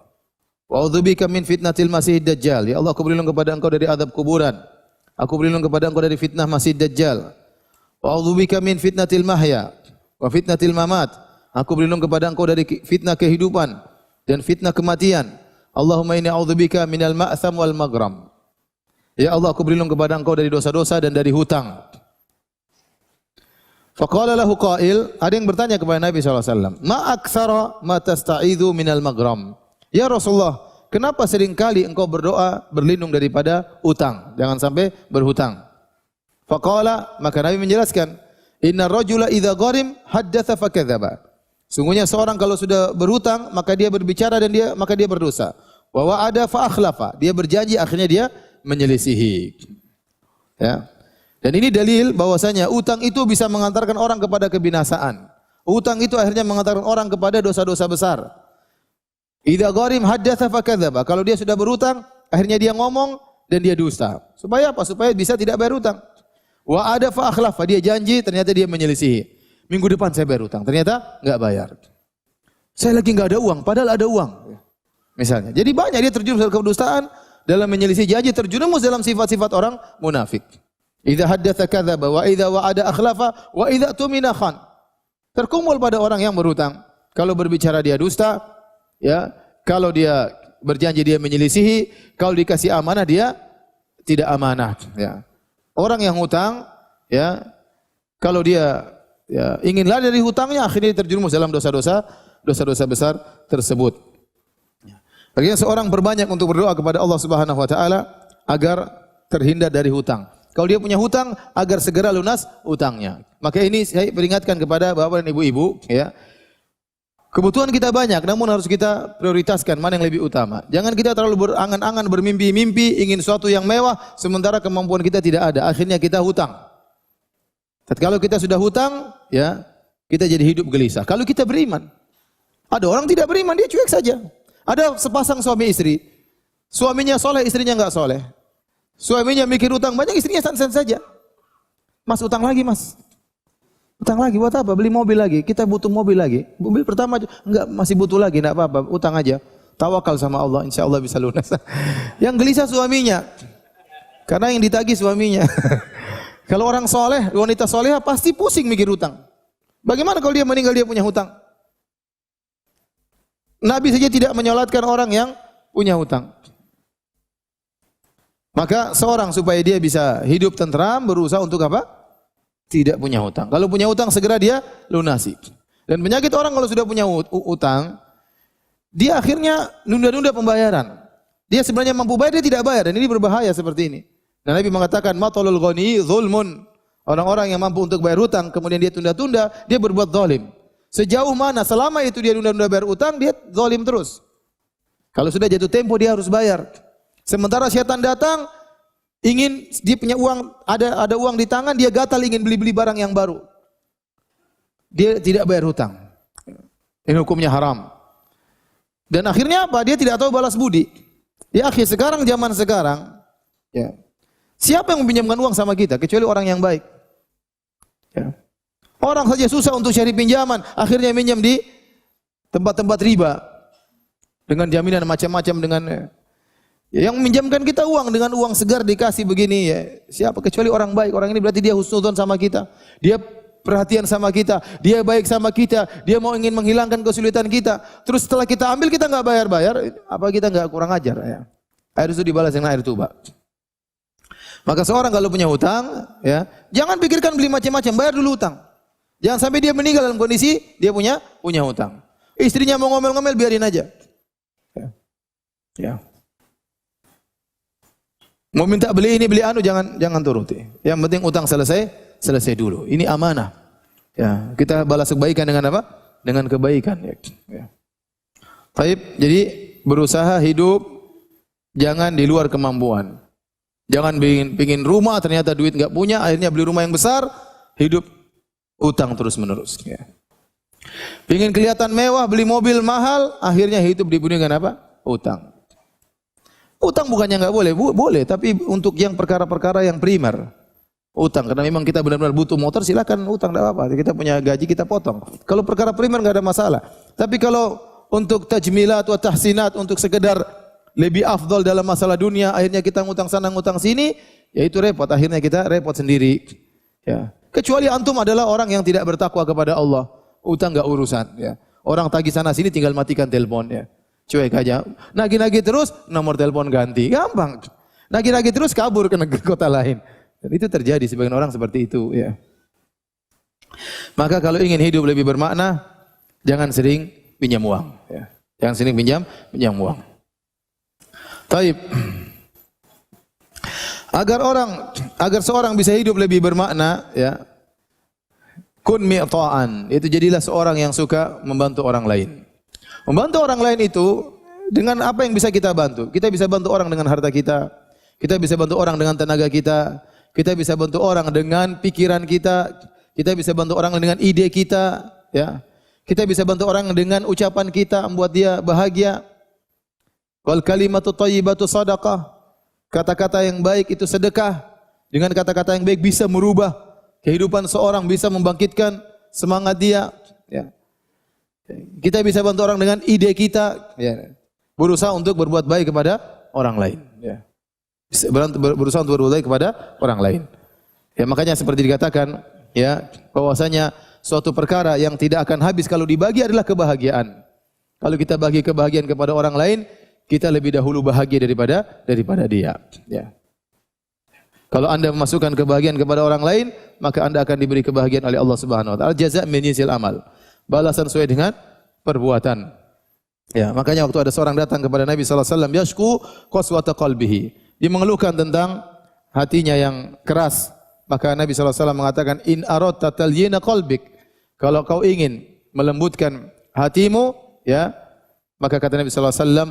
wa a'udzubika min fitnatil masiihid dajjal. Ya Allah, aku berlindung kepada Engkau dari azab kuburan. Aku berlindung kepada Engkau dari fitnah Masih Dajjal. Wa a'udzubika min fitnatil mahya wa fitnatil mamat. Aku berlindung kepada Engkau dari fitnah kehidupan dan fitnah kematian. Allahumma inni a'udzubika minal ma'tham wal maghram. Ya Allah, aku berlindung kepada Engkau dari dosa-dosa dan dari hutang. Faqala lahu qail, ada yang bertanya kepada Nabi SAW, ma aktsara ma tasta'idzu minal maghram. Ya Rasulullah, kenapa seringkali engkau berdoa berlindung daripada utang? Jangan sampai berhutang. Faqala, maka Nabi menjelaskan, inna rajula idza gharim haddatsa fakadzaba. Sungguhnya seorang kalau sudah berhutang, maka dia berbicara dan maka dia berdosa. Wa wa'ada fa akhlafa. Dia berjanji, akhirnya dia menyelisihi. Ya. Dan ini dalil bahwasanya utang itu bisa mengantarkan orang kepada kebinasaan. Utang itu akhirnya mengantarkan orang kepada dosa-dosa besar. Idza gharim haddatsa fakadzaba. Kalau dia sudah berutang, akhirnya dia ngomong dan dia dusta. Supaya apa? Supaya bisa tidak bayar hutang. Wa ada fa akhlafa, dia janji ternyata dia menyelisihi. Minggu depan saya bayar hutang, ternyata enggak bayar. Saya lagi enggak ada uang, padahal ada uang. Misalnya. Jadi banyak dia terjerumus dalam kedustaan, dalam menyelisih janji, terjerumus dalam sifat-sifat orang munafik. Idza haddatsa kadzaba wa idza wa'ada akhlafa wa idza tumina khan. Terkumpul pada orang yang berhutang. Kalau berbicara dia dusta, ya. Kalau dia berjanji dia menyelisihi, kalau dikasih amanah dia tidak amanah, ya. Orang yang hutang, ya, kalau dia ingin lari dari hutangnya, akhirnya terjerumus dalam dosa-dosa besar tersebut. Akhirnya seorang berbanyak untuk berdoa kepada Allah Subhanahu wa taala agar terhindar dari hutang. Kalau dia punya hutang, agar segera lunas hutangnya. Maka ini saya peringatkan kepada bapak dan ibu-ibu, ya. Kebutuhan kita banyak, namun harus kita prioritaskan mana yang lebih utama. Jangan kita terlalu berangan-angan, bermimpi-mimpi, ingin sesuatu yang mewah, sementara kemampuan kita tidak ada. Akhirnya kita hutang. Kalau kita sudah hutang, ya, kita jadi hidup gelisah. Kalau kita beriman, ada orang tidak beriman, dia cuek saja. Ada sepasang suami istri, suaminya soleh, istrinya enggak soleh. Suaminya mikir hutang banyak, istrinya santai saja. Mas, utang lagi mas. Utang lagi, buat apa? Beli mobil lagi. Kita butuh mobil lagi. Mobil pertama enggak, masih butuh lagi, enggak apa-apa. Utang aja. Tawakal sama Allah, insya Allah bisa lunas. Yang gelisah suaminya, karena yang ditagih suaminya. Kalau orang soleh, wanita solehah pasti pusing mikir hutang. Bagaimana kalau dia meninggal dia punya hutang? Nabi saja tidak menyolatkan orang yang punya hutang. Maka seorang supaya dia bisa hidup tentram berusaha untuk apa? Tidak punya hutang. Kalau punya hutang segera dia lunasi. Dan penyakit orang kalau sudah punya hutang, dia akhirnya nunda-nunda pembayaran. Dia sebenarnya mampu bayar, dia tidak bayar, dan ini berbahaya seperti ini. Dan Nabi mengatakan matalul ghani zulmun. Orang-orang yang mampu untuk bayar hutang kemudian dia tunda-tunda, dia berbuat zalim. Sejauh mana selama itu dia nunda-nunda bayar hutang, dia zalim terus. Kalau sudah jatuh tempo dia harus bayar. Sementara syaitan datang ingin, dia punya uang, ada uang di tangan, dia gatal ingin beli-beli barang yang baru. Dia tidak bayar hutang. Ini hukumnya haram. Dan akhirnya apa? Dia tidak tahu balas budi. Ya akhir sekarang, zaman sekarang, ya, siapa yang meminjamkan uang sama kita kecuali orang yang baik? Ya. Orang saja susah untuk cari pinjaman, akhirnya minjam di tempat-tempat riba dengan jaminan macam-macam dengan yang meminjamkan kita uang dengan uang segar dikasih begini, ya. Siapa kecuali orang baik. Orang ini berarti dia husnudzon sama kita. Dia perhatian sama kita. Dia baik sama kita. Dia mau ingin menghilangkan kesulitan kita. Terus setelah kita ambil kita enggak bayar-bayar, apa kita enggak kurang ajar, ya? Air itu dibalas dengan air tuba. Maka seorang kalau punya hutang, ya, jangan pikirkan beli macam-macam, bayar dulu hutang. Jangan sampai dia meninggal dalam kondisi dia punya hutang. Istrinya mau ngomel-ngomel biarin aja. Ya. Ya. Mau minta beli ini beli anu jangan turuti. Yang penting utang selesai dulu. Ini amanah. Ya, kita balas kebaikan dengan apa? Dengan kebaikan, ya. Ya. Baik, jadi berusaha hidup jangan di luar kemampuan. Jangan pingin rumah ternyata duit enggak punya, akhirnya beli rumah yang besar, hidup utang terus-menerus, ya. Pingin kelihatan mewah, beli mobil mahal, akhirnya hidup dibunuh dengan apa? Utang. Utang bukannya enggak boleh, boleh, tapi untuk yang perkara-perkara yang primer. Utang, karena memang kita benar-benar butuh motor, silakan utang, enggak apa-apa. Kita punya gaji, kita potong. Kalau perkara primer enggak ada masalah. Tapi kalau untuk tajmilat atau tahsinat, untuk sekedar lebih afdal dalam masalah dunia, akhirnya kita ngutang sana, ngutang sini, ya itu repot. Akhirnya kita repot sendiri. Ya. Kecuali antum adalah orang yang tidak bertakwa kepada Allah. Utang enggak urusan. Ya. Orang tagih sana sini tinggal matikan teleponnya. Cuek aja. Nagih-nagih terus, nomor telepon ganti. Gampang. Nagih-nagih terus kabur ke negeri kota lain. Dan itu terjadi sebagian orang seperti itu. Ya. Maka kalau ingin hidup lebih bermakna, jangan sering pinjam uang. Ya. Jangan sering pinjam uang. Taib. Agar seorang bisa hidup lebih bermakna, ya. Kun mi'ta'an. Itu jadilah seorang yang suka membantu orang lain. Membantu orang lain itu dengan apa yang bisa kita bantu. Kita bisa bantu orang dengan harta kita. Kita bisa bantu orang dengan tenaga kita. Kita bisa bantu orang dengan pikiran kita. Kita bisa bantu orang dengan ide kita. Ya. Kita bisa bantu orang dengan ucapan kita, membuat dia bahagia. Wal kalimatu thayyibatu shadaqah. Kata-kata yang baik itu sedekah. Dengan kata-kata yang baik bisa merubah kehidupan seorang, bisa membangkitkan semangat dia. Ya. Kita bisa bantu orang dengan ide kita. Ya. Berusaha untuk berbuat baik kepada orang lain. Ya. Berusaha untuk berbuat baik kepada orang lain. Ya, makanya seperti dikatakan, ya, bahwasanya suatu perkara yang tidak akan habis kalau dibagi adalah kebahagiaan. Kalau kita bagi kebahagiaan kepada orang lain, kita lebih dahulu bahagia daripada dia. Ya. Kalau Anda memasukkan kebahagiaan kepada orang lain, maka Anda akan diberi kebahagiaan oleh Allah Subhanahu wa taala. Jazaa' min jinsil amal. Balasan sesuai dengan perbuatan. Ya, makanya waktu ada seorang datang kepada Nabi sallallahu alaihi wasallam, yashku qaswata qalbihi. Dia mengeluhkan tentang hatinya yang keras. Maka Nabi sallallahu alaihi wasallam mengatakan, in aradta talyina qalbik. Kalau kau ingin melembutkan hatimu, ya, maka kata Nabi sallallahu alaihi wasallam,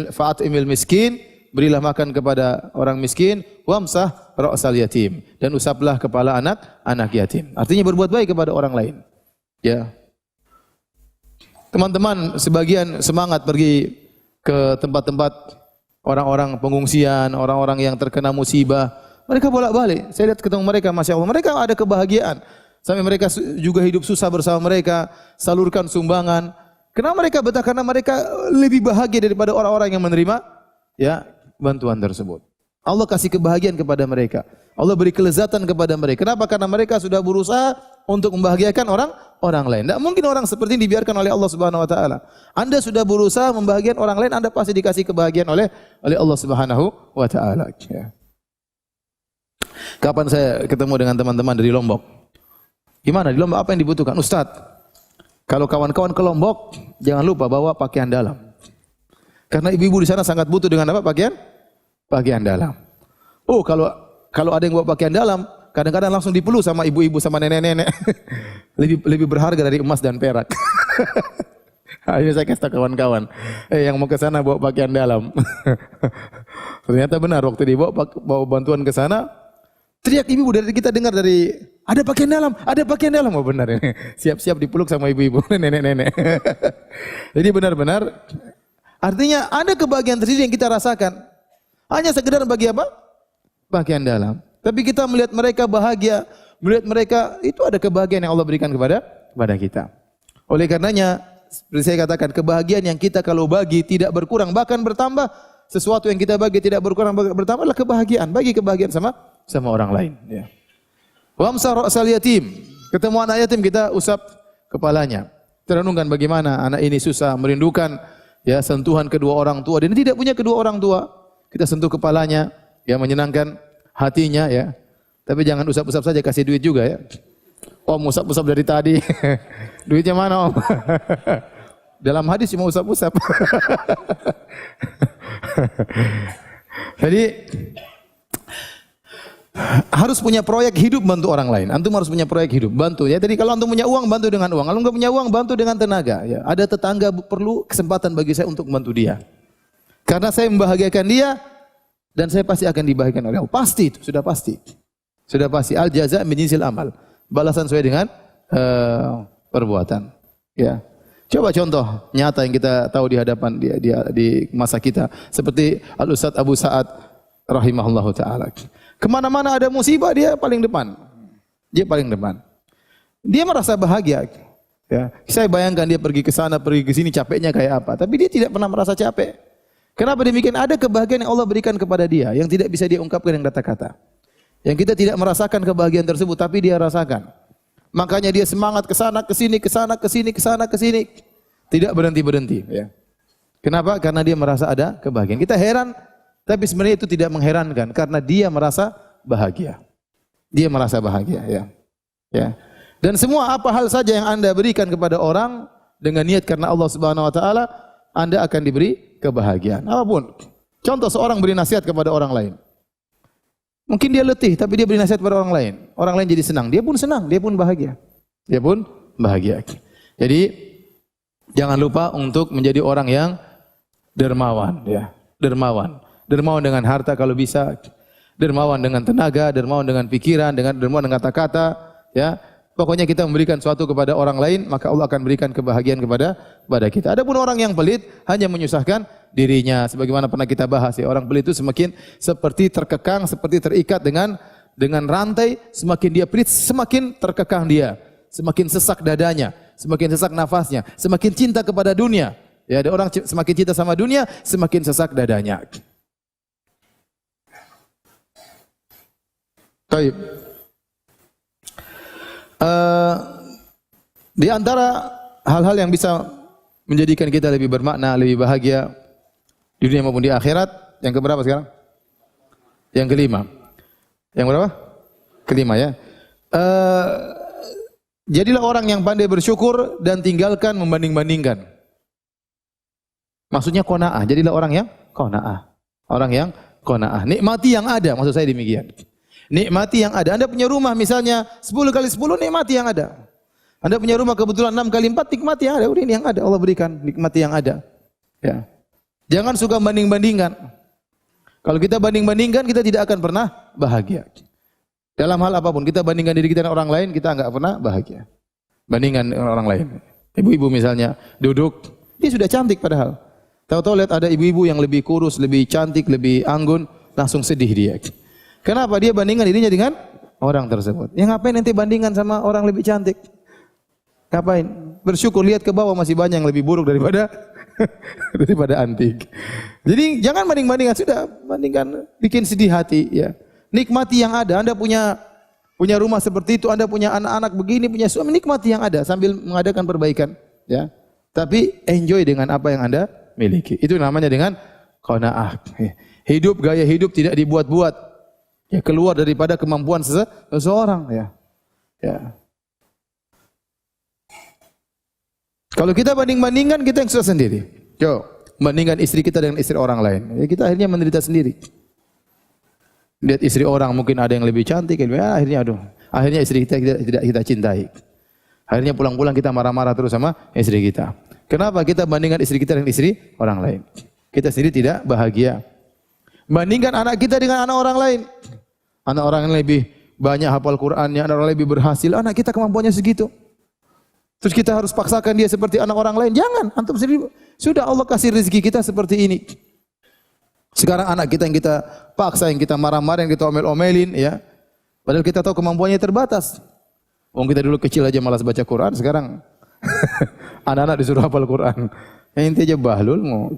fa'at'imil miskin, berilah makan kepada orang miskin, wamsah ra'sal yatim, dan usaplah kepala anak yatim. Artinya berbuat baik kepada orang lain. Ya. Teman-teman sebagian semangat pergi ke tempat-tempat orang-orang pengungsian, orang-orang yang terkena musibah. Mereka bolak-balik. Saya lihat ketemu mereka, Masya Allah. Mereka ada kebahagiaan. Sampai mereka juga hidup susah bersama mereka, salurkan sumbangan. Kenapa mereka betah? Karena mereka lebih bahagia daripada orang-orang yang menerima, ya, bantuan tersebut. Allah kasih kebahagiaan kepada mereka. Allah beri kelezatan kepada mereka. Kenapa? Karena mereka sudah berusaha untuk membahagiakan orang lain. Tidak mungkin orang seperti ini dibiarkan oleh Allah Subhanahu wa taala. Anda sudah berusaha membahagiakan orang lain, Anda pasti dikasih kebahagiaan oleh Allah Subhanahu wa taala. Ya. Kapan saya ketemu dengan teman-teman dari Lombok? Gimana di Lombok, apa yang dibutuhkan? Ustadz, kalau kawan-kawan ke Lombok, jangan lupa bawa pakaian dalam. Karena ibu-ibu di sana sangat butuh dengan apa? Pakaian dalam. Oh, kalau ada yang bawa pakaian dalam, kadang-kadang langsung dipeluk sama ibu-ibu sama nenek-nenek. lebih berharga dari emas dan perak. Ini saya kasih tahu kawan-kawan, yang mau ke sana bawa pakaian dalam. Ternyata benar, waktu dibawa bawa bantuan ke sana, teriak ibu dari kita dengar dari, ada pakaian dalam. Oh benar ini. Siap-siap dipeluk sama ibu-ibu, nenek-nenek. Jadi benar-benar artinya ada kebahagiaan tersendiri yang kita rasakan. Hanya sekedar bagi apa? Pakaian dalam. Tapi kita melihat mereka bahagia, melihat mereka itu ada kebahagiaan yang Allah berikan kepada kita. Oleh karenanya, seperti saya katakan, kebahagiaan yang kita kalau bagi tidak berkurang, bahkan bertambah. Sesuatu yang kita bagi tidak berkurang, bertambah adalah kebahagiaan. Bagi kebahagiaan sama orang lain. Ya. Wamsah ra'sal yatim. Ketemu anak yatim, kita usap kepalanya. Terenungkan bagaimana anak ini susah, merindukan, ya, sentuhan kedua orang tua. Dan tidak punya kedua orang tua. Kita sentuh kepalanya, ya, menyenangkan hatinya, ya. Tapi jangan usap-usap saja, kasih duit juga, ya. Om usap-usap dari tadi. Duitnya mana, Om? Dalam hadis cuma usap-usap. Jadi harus punya proyek hidup bantu orang lain. Antum harus punya proyek hidup, bantu, ya. Jadi kalau antum punya uang, bantu dengan uang. Kalau enggak punya uang, bantu dengan tenaga, ya. Ada tetangga perlu kesempatan bagi saya untuk membantu dia. Karena saya membahagiakan dia dan saya pasti akan dibahagiakan oleh Allah. Pasti itu, sudah pasti. Sudah pasti. Al jazaa' min jinsil amal. Balasan sesuai dengan perbuatan. Ya. Coba contoh nyata yang kita tahu di hadapan di masa kita, seperti Al Ustaz Abu Sa'ad rahimahullahu taala. Kemana-mana ada musibah, dia paling depan. Dia paling depan. Dia merasa bahagia. Ya. Saya bayangkan dia pergi ke sana, pergi ke sini, capeknya kayak apa. Tapi dia tidak pernah merasa capek. Kenapa demikian? Ada kebahagiaan yang Allah berikan kepada dia, yang tidak bisa dia ungkapkan dengan kata-kata. Yang kita tidak merasakan kebahagiaan tersebut, tapi dia rasakan. Makanya dia semangat ke sana, ke sini, ke sana, ke sini, ke sana, ke sini. Tidak berhenti-berhenti. Ya. Kenapa? Karena dia merasa ada kebahagiaan. Kita heran, tapi sebenarnya itu tidak mengherankan, karena dia merasa bahagia. Dia merasa bahagia. Ya. Ya. Dan semua apa hal saja yang Anda berikan kepada orang dengan niat karena Allah Subhanahu Wa Taala, Anda akan diberi kebahagiaan. Apapun. Contoh, seorang beri nasihat kepada orang lain. Mungkin dia letih, tapi dia beri nasihat kepada orang lain. Orang lain jadi senang. Dia pun senang, dia pun bahagia. Dia pun bahagia. Jadi jangan lupa untuk menjadi orang yang dermawan, ya. Dermawan. Dermawan dengan harta kalau bisa. Dermawan dengan tenaga, dermawan dengan pikiran, dermawan dengan kata-kata, ya. Pokoknya kita memberikan sesuatu kepada orang lain, maka Allah akan berikan kebahagiaan kepada kita. Adapun orang yang pelit hanya menyusahkan dirinya. Sebagaimana pernah kita bahas ya, orang pelit itu semakin seperti terkekang, seperti terikat dengan rantai, semakin dia pelit, semakin terkekang dia, semakin sesak dadanya, semakin sesak nafasnya, semakin cinta kepada dunia. Ya, ada orang semakin cinta sama dunia, semakin sesak dadanya. Baik. Di antara hal-hal yang bisa menjadikan kita lebih bermakna, lebih bahagia di dunia maupun di akhirat, yang keberapa sekarang? Yang kelima. Yang berapa? Kelima ya. Jadilah orang yang pandai bersyukur dan tinggalkan membanding-bandingkan. Maksudnya qanaah. Jadilah orang yang qanaah. Orang yang qanaah. Nikmati yang ada, maksud saya demikian. Nikmati yang ada. Anda punya rumah misalnya 10 kali 10, nikmati yang ada. Anda punya rumah kebetulan 6 kali 4, nikmati yang ada. Udah ini yang ada, Allah berikan, nikmati yang ada. Ya. Jangan suka banding-bandingkan. Kalau kita banding-bandingkan, kita tidak akan pernah bahagia. Dalam hal apapun, kita bandingkan diri kita dengan orang lain, kita enggak pernah bahagia. Bandingkan dengan orang lain. Ibu-ibu misalnya duduk, dia sudah cantik padahal. Tahu-tahu lihat ada ibu-ibu yang lebih kurus, lebih cantik, lebih anggun, langsung sedih dia. Kenapa? Dia bandingkan dirinya dengan orang tersebut. Ya ngapain nanti bandingkan sama orang lebih cantik? Ngapain? Bersyukur, lihat ke bawah masih banyak yang lebih buruk daripada antik. Jadi jangan banding-bandingkan, sudah bandingkan, bikin sedih hati ya. Nikmati yang ada. Anda punya rumah seperti itu, Anda punya anak-anak begini, punya suami, nikmati yang ada sambil mengadakan perbaikan ya. Tapi enjoy dengan apa yang Anda miliki. Itu namanya dengan qanaah. Hidup, gaya hidup tidak dibuat-buat. Ya, keluar daripada kemampuan seseorang ya. Ya. Kalau kita banding-bandingkan, kita yang susah sendiri. Yo, bandingkan istri kita dengan istri orang lain. Ya, kita akhirnya menderita sendiri. Lihat istri orang mungkin ada yang lebih cantik, akhirnya istri kita tidak kita cintai. Akhirnya pulang-pulang kita marah-marah terus sama istri kita. Kenapa? Kita bandingkan istri kita dengan istri orang lain. Kita sendiri tidak bahagia. Bandingkan anak kita dengan anak orang lain. Anak orang yang lebih banyak hafal Qur'annya, anak orang lebih berhasil, anak kita kemampuannya segitu. Terus kita harus paksakan dia seperti anak orang lain. Jangan, antum sendiri sudah Allah kasih rezeki kita seperti ini. Sekarang anak kita yang kita paksa, yang kita marah-marah, yang kita omel-omelin ya. Padahal kita tahu kemampuannya terbatas. Wong kita dulu kecil aja malas baca Quran, sekarang anak-anak disuruh hafal Quran. Ente aja bahlul mau.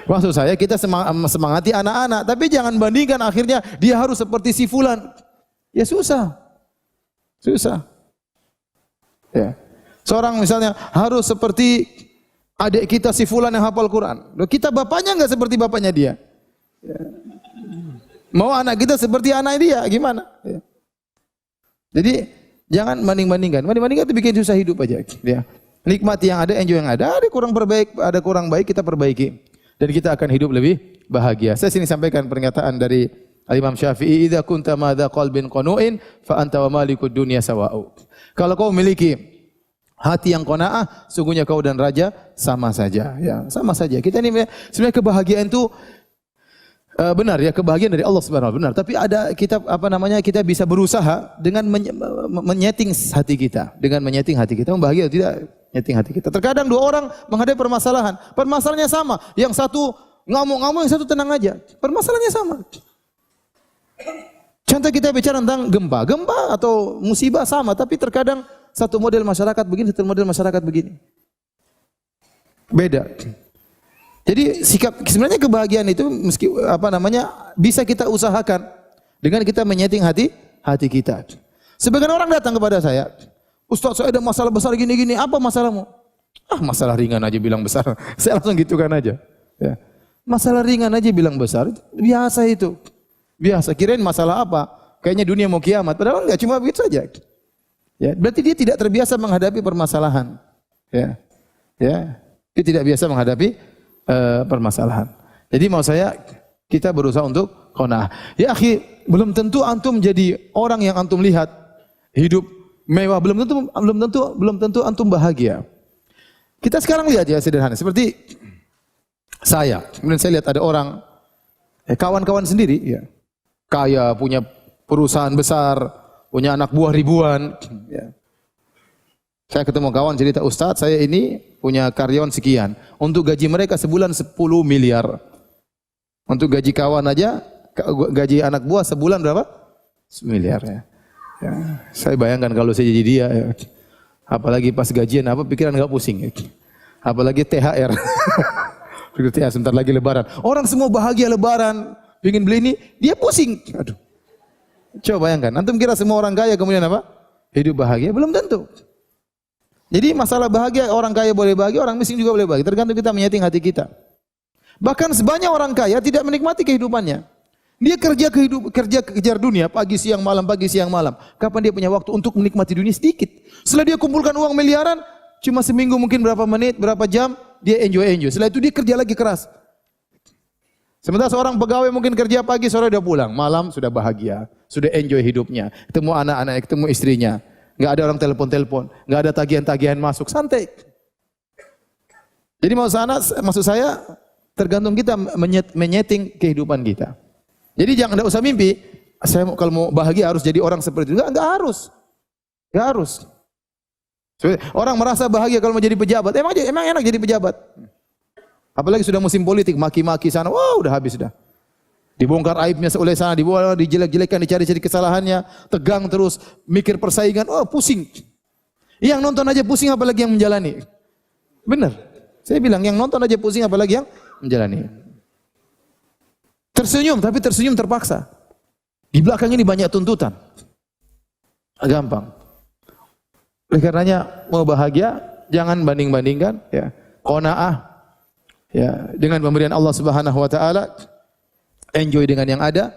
Maksud saya kita semangati anak-anak, tapi jangan bandingkan akhirnya dia harus seperti si fulan. Ya susah. Susah. Ya. Seorang misalnya harus seperti adik kita si fulan yang hafal Quran. Loh, kita bapaknya enggak seperti bapaknya dia. Ya. Mau anak kita seperti anak dia, gimana? Ya. Jadi jangan banding-bandingkan. Banding-bandingkan itu bikin susah hidup aja. Ya. Nikmati yang ada, enjoy yang ada. Ada kurang baik kita perbaiki. Dan kita akan hidup lebih bahagia. Saya sini sampaikan pernyataan dari Imam Syafi'i, "Idza kunta madza qalbin qanu'in fa anta wa malikud dunya sawa'u." Kalau kau memiliki hati yang qanaah, sungguhnya kau dan raja sama saja. Ya, sama saja. Kita ini sebenarnya kebahagiaan itu benar ya, kebahagiaan dari Allah Subhanahu wa taala benar, tapi ada kita bisa berusaha dengan menyeting hati kita, membahagia tidak nyeting hati kita. Terkadang dua orang menghadapi permasalahan, permasalahannya sama, yang satu ngamuk-ngamuk, yang satu tenang aja, permasalahannya sama. Contoh kita bicara tentang gempa atau musibah sama, tapi terkadang satu model masyarakat begini, satu model masyarakat begini, beda. Jadi sebenarnya kebahagiaan itu bisa kita usahakan dengan kita menyeting hati kita. Sebagian orang datang kepada saya, "Ustaz, saya ada masalah besar gini-gini, apa masalahmu?" "Ah, masalah ringan aja bilang besar." Saya langsung gitukan aja. Ya. Masalah ringan aja bilang besar, biasa itu. Biasa, kirain masalah apa? Kayaknya dunia mau kiamat, padahal enggak, cuma begitu saja. Ya, berarti dia tidak terbiasa menghadapi permasalahan. Ya. Ya, dia tidak biasa menghadapi permasalahan. Jadi mau saya kita berusaha untuk qanaah. Ya akhi, belum tentu antum jadi orang yang antum lihat hidup mewah, belum tentu antum bahagia. Kita sekarang lihat ya sederhana, seperti saya. Kemudian saya lihat ada orang kawan-kawan sendiri ya. Kaya, punya perusahaan besar, punya anak buah ribuan. Ya. Saya ketemu kawan cerita, Ustadz saya ini punya karyawan sekian. Untuk gaji mereka sebulan 10 miliar. Untuk gaji kawan aja, gaji anak buah sebulan berapa? 10 miliar ya. Ya. Saya bayangkan kalau saya jadi dia. Ya. Apalagi pas gajian apa pikiran enggak pusing. Ya. Apalagi THR. THR sebentar lagi lebaran. Orang semua bahagia lebaran. Pengen beli ini, dia pusing. Aduh. Coba bayangkan. Antum kira semua orang kaya kemudian apa? Hidup bahagia? Belum tentu. Jadi masalah bahagia, orang kaya boleh bahagia, orang miskin juga boleh bahagia. Tergantung kita menyeting hati kita. Bahkan sebanyak orang kaya tidak menikmati kehidupannya. Dia kerja kejar dunia, pagi siang malam. Kapan dia punya waktu untuk menikmati dunia? Sedikit. Setelah dia kumpulkan uang miliaran, cuma seminggu mungkin berapa menit, berapa jam, dia enjoy. Setelah itu dia kerja lagi keras. Sementara seorang pegawai mungkin kerja pagi, sore udah pulang. Malam sudah bahagia, sudah enjoy hidupnya. Ketemu anak-anaknya, ketemu istrinya. Enggak ada orang telepon-telepon, enggak ada tagihan-tagihan masuk, santai. Jadi maksud saya tergantung kita menyeting kehidupan kita. Jadi jangan usah mimpi, saya kalau mau bahagia harus jadi orang seperti itu. Enggak harus. Enggak harus. Orang merasa bahagia kalau mau jadi pejabat. Emang enak jadi pejabat. Apalagi sudah musim politik, maki-maki sana, wah udah habis sudah. Dibongkar aibnya oleh sana, dijelek-jelekan, dicari-cari kesalahannya, tegang terus, mikir persaingan, oh pusing. Yang nonton aja pusing apalagi yang menjalani. Benar. Saya bilang yang nonton aja pusing apalagi yang menjalani. Tersenyum, tapi tersenyum terpaksa. Di belakang ini banyak tuntutan. Gampang. Oleh karenanya mau bahagia, jangan banding-bandingkan. Ya. Qanaah, ya, dengan pemberian Allah Subhanahu Wa Taala. Enjoy dengan yang ada,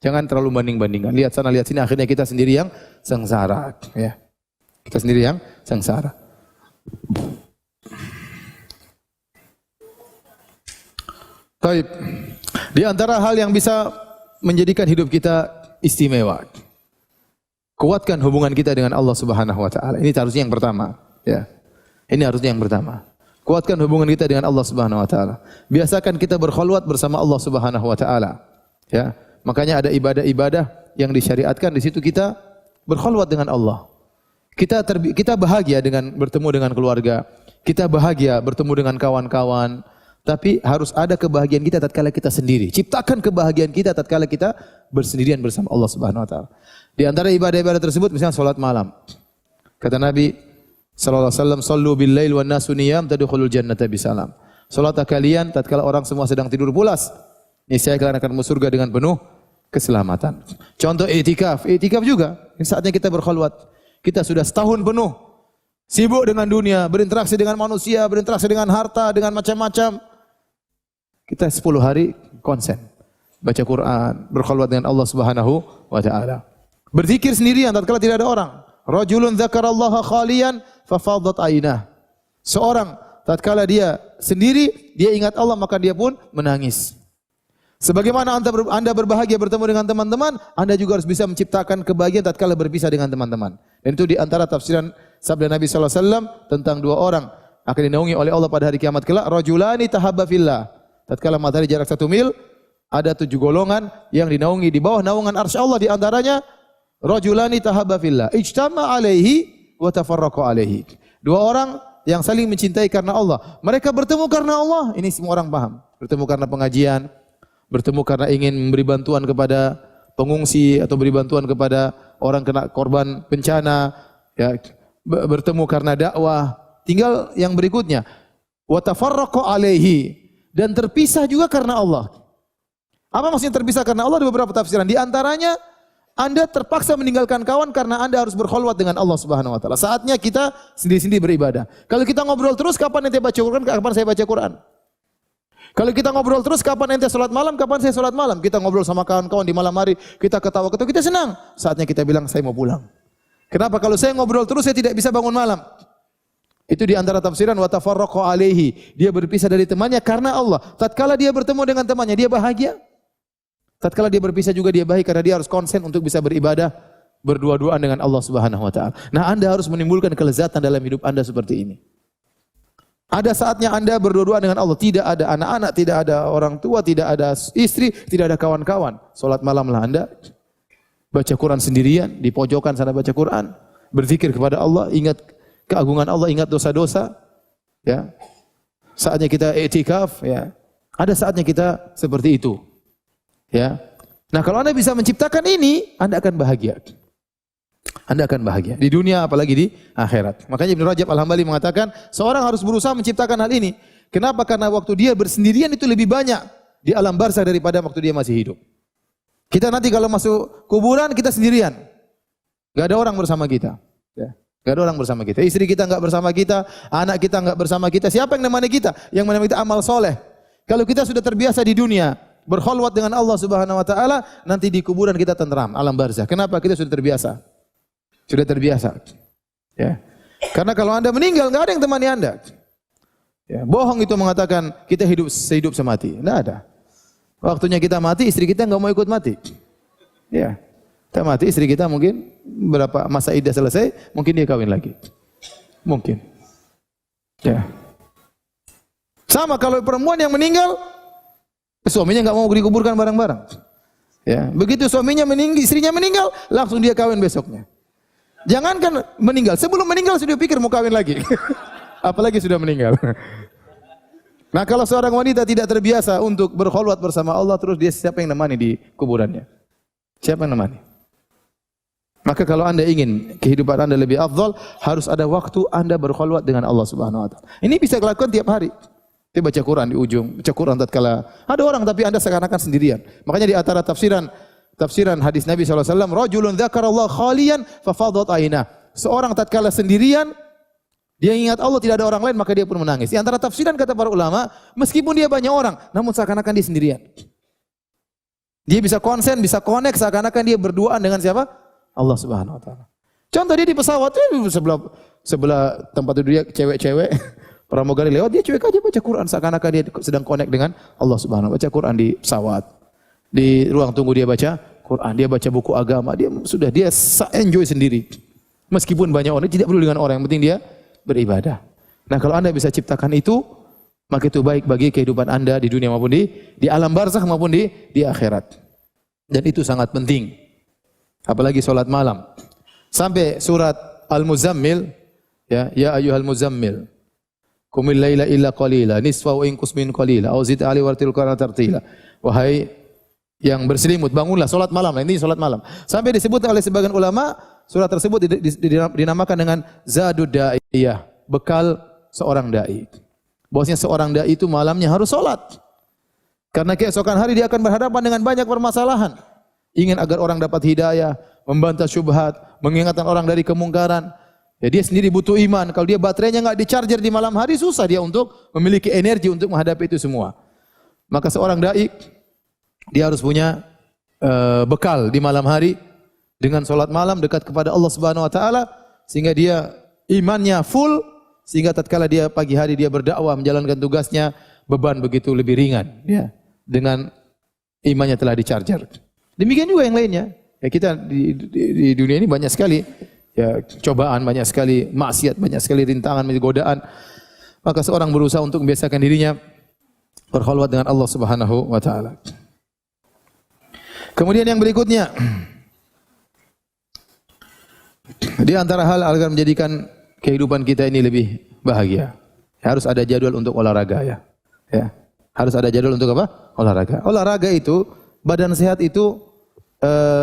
jangan terlalu banding-bandingkan. Lihat sana, lihat sini, akhirnya kita sendiri yang sengsara. Ya. Kita sendiri yang sengsara. Baik. Di antara hal yang bisa menjadikan hidup kita istimewa, kuatkan hubungan kita dengan Allah Subhanahu Wa Taala. Ini harusnya yang pertama. Ya. Ini harusnya yang pertama. Kuatkan hubungan kita dengan Allah Subhanahu Wa Taala. Biasakan kita berkhalwat bersama Allah Subhanahu Wa Taala. Ya, makanya ada ibadah-ibadah yang disyariatkan, di situ kita berkhalwat dengan Allah. Kita bahagia dengan bertemu dengan keluarga. Kita bahagia bertemu dengan kawan-kawan. Tapi harus ada kebahagiaan kita tatkala kita sendiri. Ciptakan kebahagiaan kita tatkala kita bersendirian bersama Allah Subhanahu Wa Taala. Di antara ibadah-ibadah tersebut misalnya salat malam. Kata Nabi sallallahu alaihi wasallam, "Shallu bil lail wan nasu niyam tadkhulul jannata bisalam." Salat kalian tatkala orang semua sedang tidur pulas, niscaya kalian akan masuk surga dengan penuh keselamatan. Contoh i'tikaf juga. Ini saatnya kita berkhalwat. Kita sudah setahun penuh sibuk dengan dunia, berinteraksi dengan manusia, berinteraksi dengan harta, dengan macam-macam. Kita 10 hari konsen, baca Quran, berkhalwat dengan Allah Subhanahu Wa Taala. Berzikir sendirian tatkala tidak ada orang. Rajulun dzakarallaha khalian fafadat ainah. Seorang tatkala dia sendiri, dia ingat Allah maka dia pun menangis. Sebagaimana Anda berbahagia bertemu dengan teman-teman, Anda juga harus bisa menciptakan kebahagiaan tatkala berpisah dengan teman-teman. Dan itu di antara tafsiran sabda Nabi sallallahu alaihi wasallam tentang dua orang akan dinaungi oleh Allah pada hari kiamat kelak. Rajulani tahabba fillah. Tatkala matahari jarak 1 mil, ada 7 golongan yang dinaungi di bawah naungan arsy Allah, di antaranya rajulani tahabba fillah, ijtama alaihi wa tafarraqa alaihi. Dua orang yang saling mencintai karena Allah. Mereka bertemu karena Allah. Ini semua orang paham. Bertemu karena pengajian, bertemu karena ingin memberi bantuan kepada pengungsi atau beri bantuan kepada orang kena korban bencana, ya, bertemu karena dakwah. Tinggal yang berikutnya, wa tafarraqa alaihi, dan terpisah juga karena Allah. Apa maksudnya terpisah karena Allah? Ada beberapa tafsiran. Di antaranya Anda terpaksa meninggalkan kawan karena Anda harus berkhalwat dengan Allah Subhanahu Wa Taala. Saatnya kita sendiri-sendiri beribadah. Kalau kita ngobrol terus, kapan ente baca Quran? Kapan saya baca Quran? Kalau kita ngobrol terus, kapan ente salat malam? Kapan saya salat malam? Kita ngobrol sama kawan-kawan di malam hari, kita ketawa-ketawa, kita senang. Saatnya kita bilang saya mau pulang. Kenapa? Kalau saya ngobrol terus, saya tidak bisa bangun malam. Itu di antara tafsiran wa tafarraqa alaihi. Dia berpisah dari temannya karena Allah. Tatkala dia bertemu dengan temannya, dia bahagia. Tatkala dia berpisah juga dia bahagia karena dia harus konsen untuk bisa beribadah berdua-duaan dengan Allah Subhanahu Wa Taala. Nah, Anda harus menimbulkan kelezatan dalam hidup Anda seperti ini. Ada saatnya Anda berdua-duaan dengan Allah, tidak ada anak-anak, tidak ada orang tua, tidak ada istri, tidak ada kawan-kawan. Salat malamlah Anda baca Quran sendirian, di pojokan sana baca Quran, berzikir kepada Allah, ingat keagungan Allah, ingat dosa-dosa, ya. Saatnya kita i'tikaf, ya. Ada saatnya kita seperti itu. Ya. Nah, kalau Anda bisa menciptakan ini, Anda akan bahagia. Anda akan bahagia di dunia apalagi di akhirat. Makanya Ibnu Rajab Al-Hambali mengatakan, seorang harus berusaha menciptakan hal ini. Kenapa? Karena waktu dia bersendirian itu lebih banyak di alam barzakh daripada waktu dia masih hidup. Kita nanti kalau masuk kuburan kita sendirian. Enggak ada orang bersama kita, ya. Enggak ada orang bersama kita. Istri kita enggak bersama kita, anak kita enggak bersama kita. Siapa yang menemani kita? Yang menemani kita amal soleh. Kalau kita sudah terbiasa di dunia berkholwat dengan Allah Subhanahu wa taala, nanti di kuburan kita tenteram, alam barzakh. Kenapa? Kita sudah terbiasa. Sudah terbiasa. Ya. Karena kalau Anda meninggal enggak ada yang temani Anda. Ya, bohong itu mengatakan kita hidup sehidup semati. Enggak ada. Waktunya kita mati, istri kita enggak mau ikut mati. Ya. Kita mati, istri kita mungkin berapa masa iddah selesai, mungkin dia kawin lagi. Mungkin. Ya. Sama kalau perempuan yang meninggal, suaminya enggak mau dikuburkan bareng-bareng. Ya, begitu suaminya meninggal, istrinya meninggal, langsung dia kawin besoknya. Jangankan meninggal, sebelum meninggal sudah pikir mau kawin lagi. Apalagi sudah meninggal. Nah, kalau seorang wanita tidak terbiasa untuk berkholwat bersama Allah, terus dia siapa yang nemani di kuburannya? Siapa yang nemani? Maka kalau Anda ingin kehidupan Anda lebih afdal, harus ada waktu Anda berkholwat dengan Allah Subhanahu wa taala. Ini bisa dilakukan tiap hari. Dia baca Quran di ujung, baca Quran tatkala ada orang tapi Anda seakan-akan sendirian. Makanya di antara tafsiran hadis Nabi SAW, rajulun dzakarallahu khaliyan fafadat ainah. Seorang tatkala sendirian, dia ingat Allah, tidak ada orang lain, maka dia pun menangis. Di antara tafsiran kata para ulama, meskipun dia banyak orang, namun seakan-akan dia sendirian. Dia bisa konsen, bisa connect, seakan-akan dia berduaan dengan siapa? Allah Subhanahu wa taala. Contoh dia di pesawat, sebelah tempat duduk dia cewek-cewek, pramugari lewat, dia cuek aja baca Quran, seakan-akan dia sedang connect dengan Allah Subhanahu wa taala. Baca Quran di pesawat. Di ruang tunggu dia baca Quran, dia baca buku agama, dia enjoy sendiri. Meskipun banyak orang, tidak peduli dengan orang, yang penting dia beribadah. Nah, kalau Anda bisa ciptakan itu, maka itu baik bagi kehidupan Anda di dunia maupun di alam barzakh maupun di akhirat. Dan itu sangat penting. Apalagi salat malam. Sampai surat Al-Muzammil, ya ayyuhal muzammil, qumil laila illa qalila, nisfahu inqus min qalila, aw zid ali wartil qur'ana tartila. Wahai yang berselimut, bangunlah salat malam. Nah, ini salat malam. Sampai disebut oleh sebagian ulama, surat tersebut dinamakan dengan zadud da'iyah, bekal seorang dai. Bahwasanya seorang dai itu malamnya harus salat. Karena keesokan hari dia akan berhadapan dengan banyak permasalahan. Ingin agar orang dapat hidayah, membantah syubhat, mengingatkan orang dari kemungkaran. Ya, dia sendiri butuh iman. Kalau dia baterainya enggak di-charger di malam hari, susah dia untuk memiliki energi untuk menghadapi itu semua. Maka seorang dai dia harus punya bekal di malam hari dengan salat malam dekat kepada Allah Subhanahu wa taala, sehingga dia imannya full, sehingga tatkala dia pagi hari dia berdakwah menjalankan tugasnya, beban begitu lebih ringan, ya, dengan imannya telah di-charger. Demikian juga yang lainnya. Ya, kita di dunia ini banyak sekali ya cobaan, banyak sekali maksiat, banyak sekali rintangan, godaan. Maka seorang berusaha untuk membiasakan dirinya berkholwat dengan Allah Subhanahu wa taala. Kemudian yang berikutnya, di antara hal agar menjadikan kehidupan kita ini lebih bahagia, harus ada jadwal untuk olahraga, ya. Harus ada jadwal untuk apa? Olahraga. Olahraga itu, badan sehat itu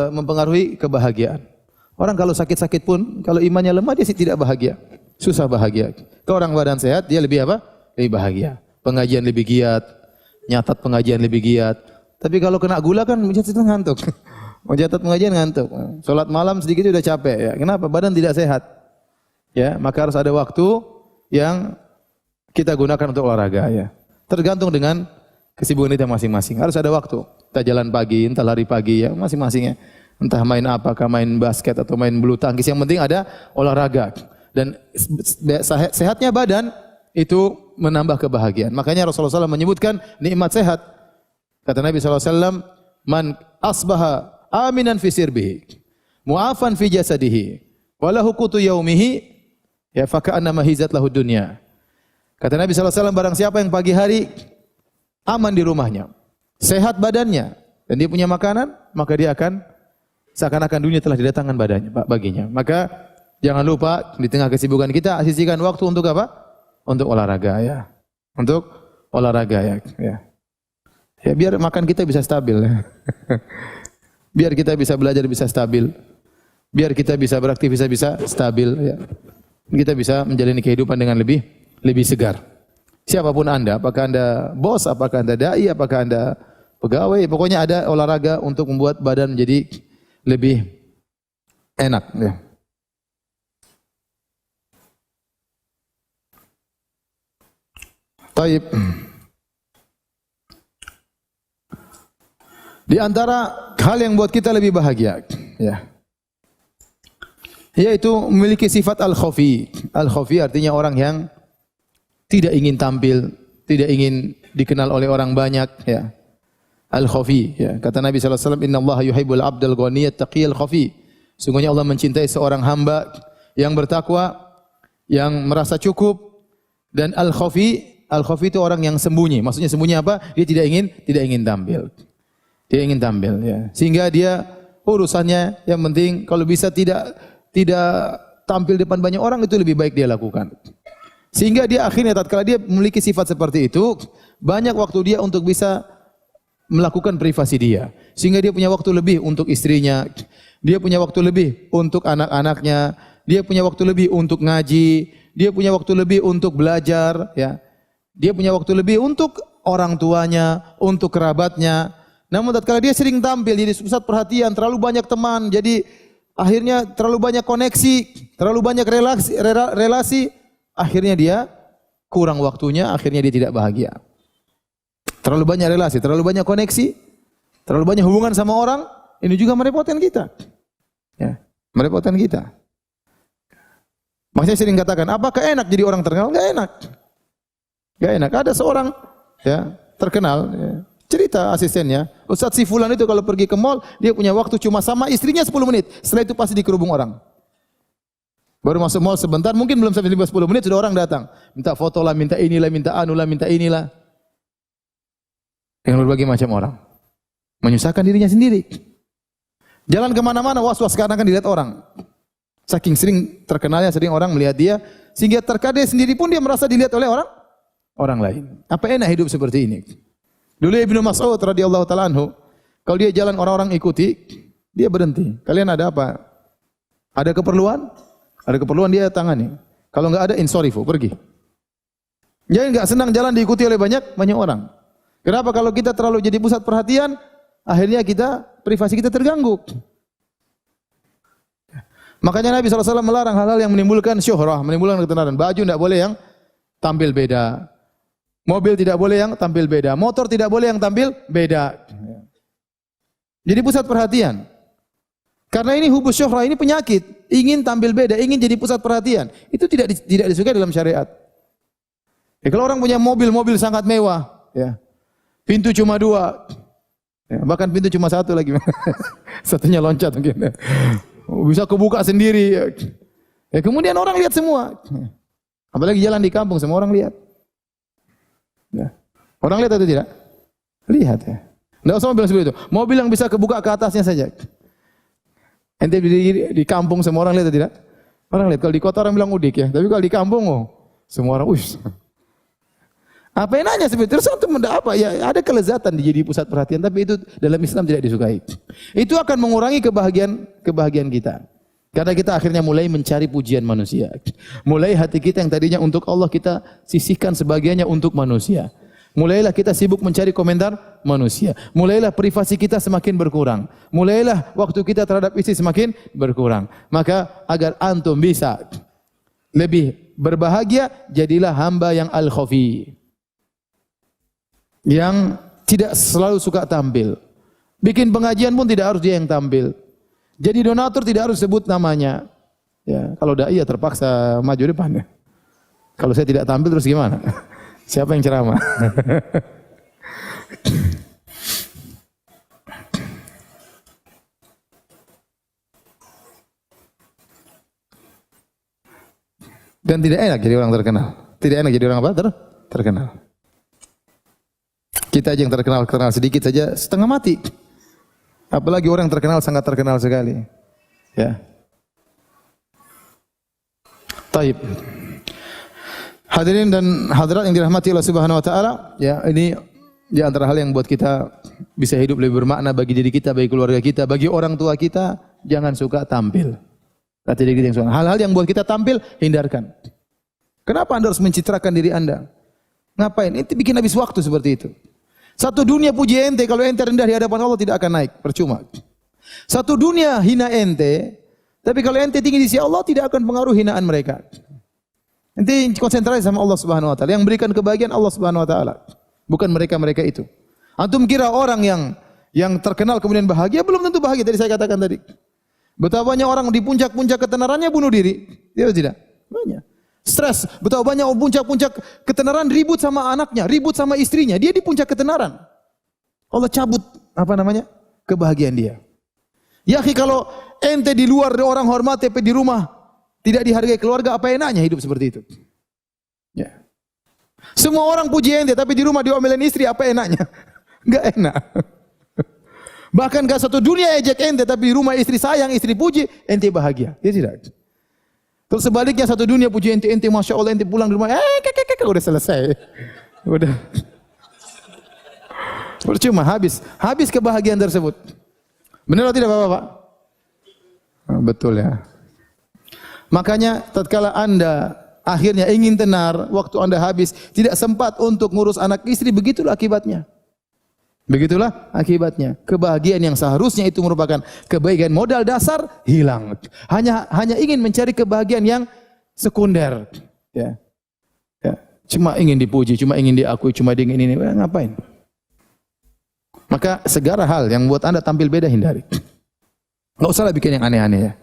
mempengaruhi kebahagiaan. Orang kalau sakit-sakit pun, kalau imannya lemah dia tidak bahagia, susah bahagia. Kalau orang badan sehat dia lebih apa? Lebih bahagia. Pengajian lebih giat, nyatat pengajian lebih giat. Tapi kalau kena gula kan ngantuk. Mencatat pengajian ngantuk. Salat malam sedikit sudah capek, ya. Kenapa? Badan tidak sehat. Ya, maka harus ada waktu yang kita gunakan untuk olahraga, ya. Tergantung dengan kesibukan kita masing-masing. Harus ada waktu. Kita jalan pagi, entah lari pagi, ya, masing-masingnya. Entah main apakah main basket atau main bulu tangkis, yang penting ada olahraga. Dan sehatnya badan itu menambah kebahagiaan. Makanya Rasulullah SAW menyebutkan nikmat sehat. Kata Nabi SAW, man asbaha aminan fi sirbihi, mu'afan fi jasadihi, walahu qutu yaumihi, ya faka'annama hizat lahu dunya. Kata Nabi SAW, barang siapa yang pagi hari aman di rumahnya, sehat badannya, dan dia punya makanan, maka dia akan seakan-akan dunia telah didatangkan baginya. Maka jangan lupa di tengah kesibukan kita sisihkan waktu untuk apa? Untuk olahraga ya. Untuk olahraga ya. Ya biar makan kita bisa stabil ya. Biar kita bisa belajar bisa stabil. Biar kita bisa beraktivitas bisa stabil ya. Kita bisa menjalani kehidupan dengan lebih segar. Siapapun Anda, apakah Anda bos, apakah Anda dai, apakah Anda pegawai, pokoknya ada olahraga untuk membuat badan menjadi lebih enak ya. Taib. Di antara hal yang buat kita lebih bahagia ya, yaitu memiliki sifat al-khafi. Al-khafi artinya orang yang tidak ingin tampil, tidak ingin dikenal oleh orang banyak ya. Al-khafi ya. Kata Nabi sallallahu alaihi wasallam, "Innallaha yuhibbul 'abdal ghaniyat taqiyal khafi." Sungguhnya Allah mencintai seorang hamba yang bertakwa, yang merasa cukup, dan al-khafi itu orang yang sembunyi. Maksudnya sembunyi apa? Dia tidak ingin tampil. Dia ingin tampil ya. Sehingga dia urusannya yang penting kalau bisa tidak tampil depan banyak orang itu lebih baik dia lakukan. Sehingga dia akhirnya tatkala dia memiliki sifat seperti itu, banyak waktu dia untuk bisa melakukan privasi dia. Sehingga dia punya waktu lebih untuk istrinya, dia punya waktu lebih untuk anak-anaknya, dia punya waktu lebih untuk ngaji, dia punya waktu lebih untuk belajar ya. Dia punya waktu lebih untuk orang tuanya, untuk kerabatnya. Namun tatkala dia sering tampil jadi pusat perhatian, terlalu banyak teman, jadi akhirnya terlalu banyak koneksi, terlalu banyak relasi, akhirnya dia kurang waktunya, akhirnya dia tidak bahagia. Terlalu banyak relasi, terlalu banyak koneksi, terlalu banyak hubungan sama orang, ini juga merepotkan kita. Ya, merepotkan kita. Makanya sering katakan, apakah enak jadi orang terkenal? Enggak enak. Enggak enak. Ada seorang ya, terkenal ya, cerita asistennya, Ustadz si fulan itu kalau pergi ke mall, dia punya waktu cuma sama istrinya 10 menit. Setelah itu pasti dikerubung orang. Baru masuk mall sebentar, mungkin belum sampai 10 menit sudah orang datang. Minta foto lah, minta inilah, minta anulah, minta inilah. Dengan berbagai macam orang. Menyusahkan dirinya sendiri. Jalan kemana-mana, was-was karena akan dilihat orang. Saking sering terkenalnya, sering orang melihat dia, sehingga terkadang sendiri pun dia merasa dilihat oleh orang lain. Apa enak hidup seperti ini? Dulu Ibnu Mas'ud radhiyallahu taala anhu, kalau dia jalan orang-orang ikuti, dia berhenti. Kalian ada apa? Ada keperluan? Ada keperluan dia tangani. Kalau enggak ada insorifu, pergi. Jadi enggak senang jalan diikuti oleh banyak orang. Kenapa? Kalau kita terlalu jadi pusat perhatian, akhirnya privasi kita terganggu. Makanya Nabi SAW melarang hal-hal yang menimbulkan syuhrah, menimbulkan ketenaran. Baju tidak boleh yang tampil beda. Mobil tidak boleh yang tampil beda. Motor tidak boleh yang tampil beda. Jadi pusat perhatian. Karena ini hubus syuhrah, ini penyakit. Ingin tampil beda, ingin jadi pusat perhatian. Itu tidak disukai dalam syariat. Ya, kalau orang punya mobil sangat mewah, ya, pintu cuma 2, ya, bahkan pintu cuma 1 lagi. Satunya loncat mungkin. Bisa kebuka sendiri. Ya, kemudian orang lihat semua. Apalagi jalan di kampung, semua orang lihat. Ya. Orang lihat atau tidak? Lihat ya. Tidak usah mobil seperti itu. Mobil yang bisa kebuka ke atasnya saja. Ente di kampung semua orang lihat atau tidak? Orang lihat. Kalau di kota orang bilang udik ya. Tapi kalau di kampung, semua orang apa enaknya seperti itu? Terus untuk apa? Ya ada kelezatan jadi pusat perhatian, tapi itu dalam Islam tidak disukai. Itu akan mengurangi kebahagiaan kita. Karena kita akhirnya mulai mencari pujian manusia. Mulai hati kita yang tadinya untuk Allah kita sisihkan sebagiannya untuk manusia. Mulailah kita sibuk mencari komentar manusia. Mulailah privasi kita semakin berkurang. Mulailah waktu kita terhadap istri semakin berkurang. Maka agar antum bisa lebih berbahagia, jadilah hamba yang al-khafi. Yang tidak selalu suka tampil. Bikin pengajian pun tidak harus dia yang tampil. Jadi donatur tidak harus sebut namanya. Ya, kalau dai ya terpaksa maju depan. Kalau saya tidak tampil terus gimana? Siapa yang ceramah? Dan tidak enak jadi orang terkenal. Tidak enak jadi orang apa? Terkenal. Kita aja yang terkenal sedikit saja setengah mati. Apalagi orang terkenal, sangat terkenal sekali. Ya. Taib. Hadirin dan hadirat yang dirahmati Allah Subhanahu wa taala, ya, ini di antara hal yang buat kita bisa hidup lebih bermakna bagi diri kita, bagi keluarga kita, bagi orang tua kita, jangan suka tampil. Kata diri kita yang suka. Hal-hal yang buat kita tampil, hindarkan. Kenapa Anda harus mencitrakan diri Anda? Ngapain? Ente bikin habis waktu seperti itu. Satu dunia puji ente, kalau ente rendah di hadapan Allah tidak akan naik, percuma. Satu dunia hina ente, tapi kalau ente tinggi di sisi Allah tidak akan pengaruh hinaan mereka. Ente konsentrasi sama Allah Subhanahu wa taala. Yang berikan kebahagiaan Allah Subhanahu wa taala, bukan mereka-mereka itu. Antum kira orang yang terkenal kemudian bahagia, belum tentu bahagia. Tadi saya katakan tadi. Betapa banyak orang di puncak-puncak ketenarannya bunuh diri. Dia tidak? Banyak. Stres. Betapa banyak puncak-puncak ketenaran ribut sama anaknya, ribut sama istrinya. Dia di puncak ketenaran. Allah cabut kebahagiaan dia. Ya akhi, kalau ente di luar orang hormat, tapi di rumah tidak dihargai keluarga, apa enaknya hidup seperti itu? Ya. Semua orang puji ente, tapi di rumah diomelin istri, apa enaknya? Enggak enak. Bahkan gak satu dunia ejek ente, tapi di rumah istri sayang, istri puji, ente bahagia. Ya tidak? Terus sebaliknya satu dunia puji ente, masya Allah, ente pulang di rumah, udah selesai, udah. Percuma, habis kebahagiaan tersebut. Benar atau tidak Bapak? Oh, betul ya. Makanya tatkala Anda akhirnya ingin tenar, waktu Anda habis, tidak sempat untuk ngurus anak istri, begitulah akibatnya. Begitulah akibatnya. Kebahagiaan yang seharusnya itu merupakan kebahagiaan modal dasar hilang. Hanya ingin mencari kebahagiaan yang sekunder. Ya. Ya. Cuma ingin dipuji, cuma ingin diakui, cuma ingin ini. Ngapain? Maka segala hal yang buat Anda tampil beda hindari. Enggak usahlah bikin yang aneh-aneh ya.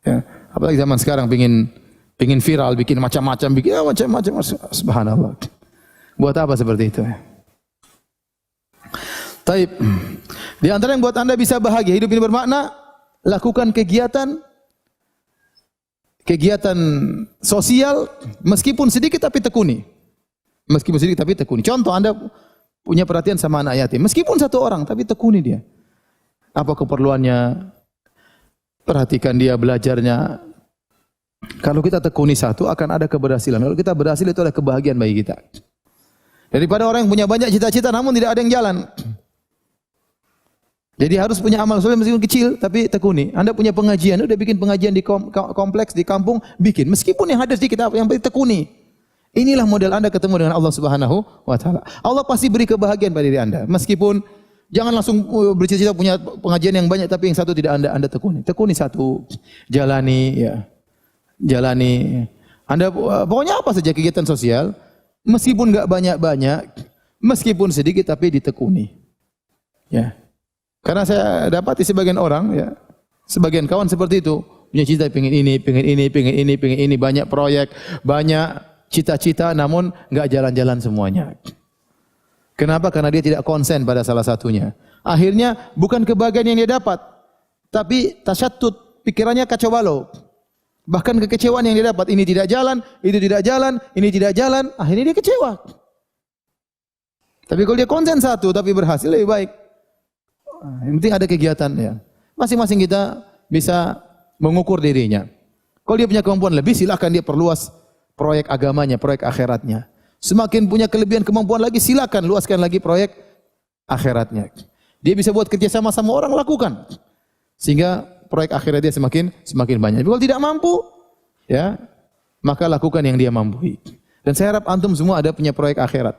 Ya. Apalagi zaman sekarang pingin viral, bikin macam-macam, subhanallah. Buat apa seperti itu ya? Taib. Di antara yang buat Anda bisa bahagia, hidup ini bermakna, lakukan kegiatan sosial meskipun sedikit tapi tekuni. Meskipun sedikit tapi tekuni. Contoh, Anda punya perhatian sama anak yatim, meskipun satu orang tapi tekuni dia. Apa keperluannya? Perhatikan dia, belajarnya. Kalau kita tekuni satu akan ada keberhasilan. Kalau kita berhasil itu ada kebahagiaan bagi kita. Daripada orang yang punya banyak cita-cita namun tidak ada yang jalan. Jadi harus punya amal soleh meskipun kecil tapi tekuni. Anda punya pengajian, udah bikin pengajian di kompleks, di kampung, bikin. Meskipun yang hadir sedikit, yang penting tekuni. Inilah model Anda ketemu dengan Allah Subhanahu wa taala. Allah pasti beri kebahagiaan pada diri Anda. Meskipun jangan langsung bercita-cita punya pengajian yang banyak tapi yang satu tidak Anda tekuni. Tekuni satu, jalani ya. Jalani. Anda pokoknya apa saja kegiatan sosial, meskipun enggak banyak-banyak, meskipun sedikit tapi ditekuni. Ya. Karena saya dapati sebagian orang ya, sebagian kawan seperti itu, punya cita pengen ini, banyak proyek, banyak cita-cita namun enggak jalan-jalan semuanya. Kenapa? Karena dia tidak konsen pada salah satunya. Akhirnya bukan kebahagiaan yang dia dapat, tapi tasyattut, pikirannya kacau balau. Bahkan kekecewaan yang dia dapat, ini tidak jalan, itu tidak jalan, ini tidak jalan, akhirnya dia kecewa. Tapi kalau dia konsen satu tapi berhasil lebih baik. Yang penting ada kegiatan ya. Masing-masing kita bisa mengukur dirinya. Kalau dia punya kemampuan lebih, silakan dia perluas proyek agamanya, proyek akhiratnya. Semakin punya kelebihan kemampuan lagi, silakan luaskan lagi proyek akhiratnya. Dia bisa buat kerja sama orang, lakukan. Sehingga proyek akhirat dia semakin banyak. Tapi kalau tidak mampu, ya, maka lakukan yang dia mampu. Dan saya harap antum semua ada punya proyek akhirat.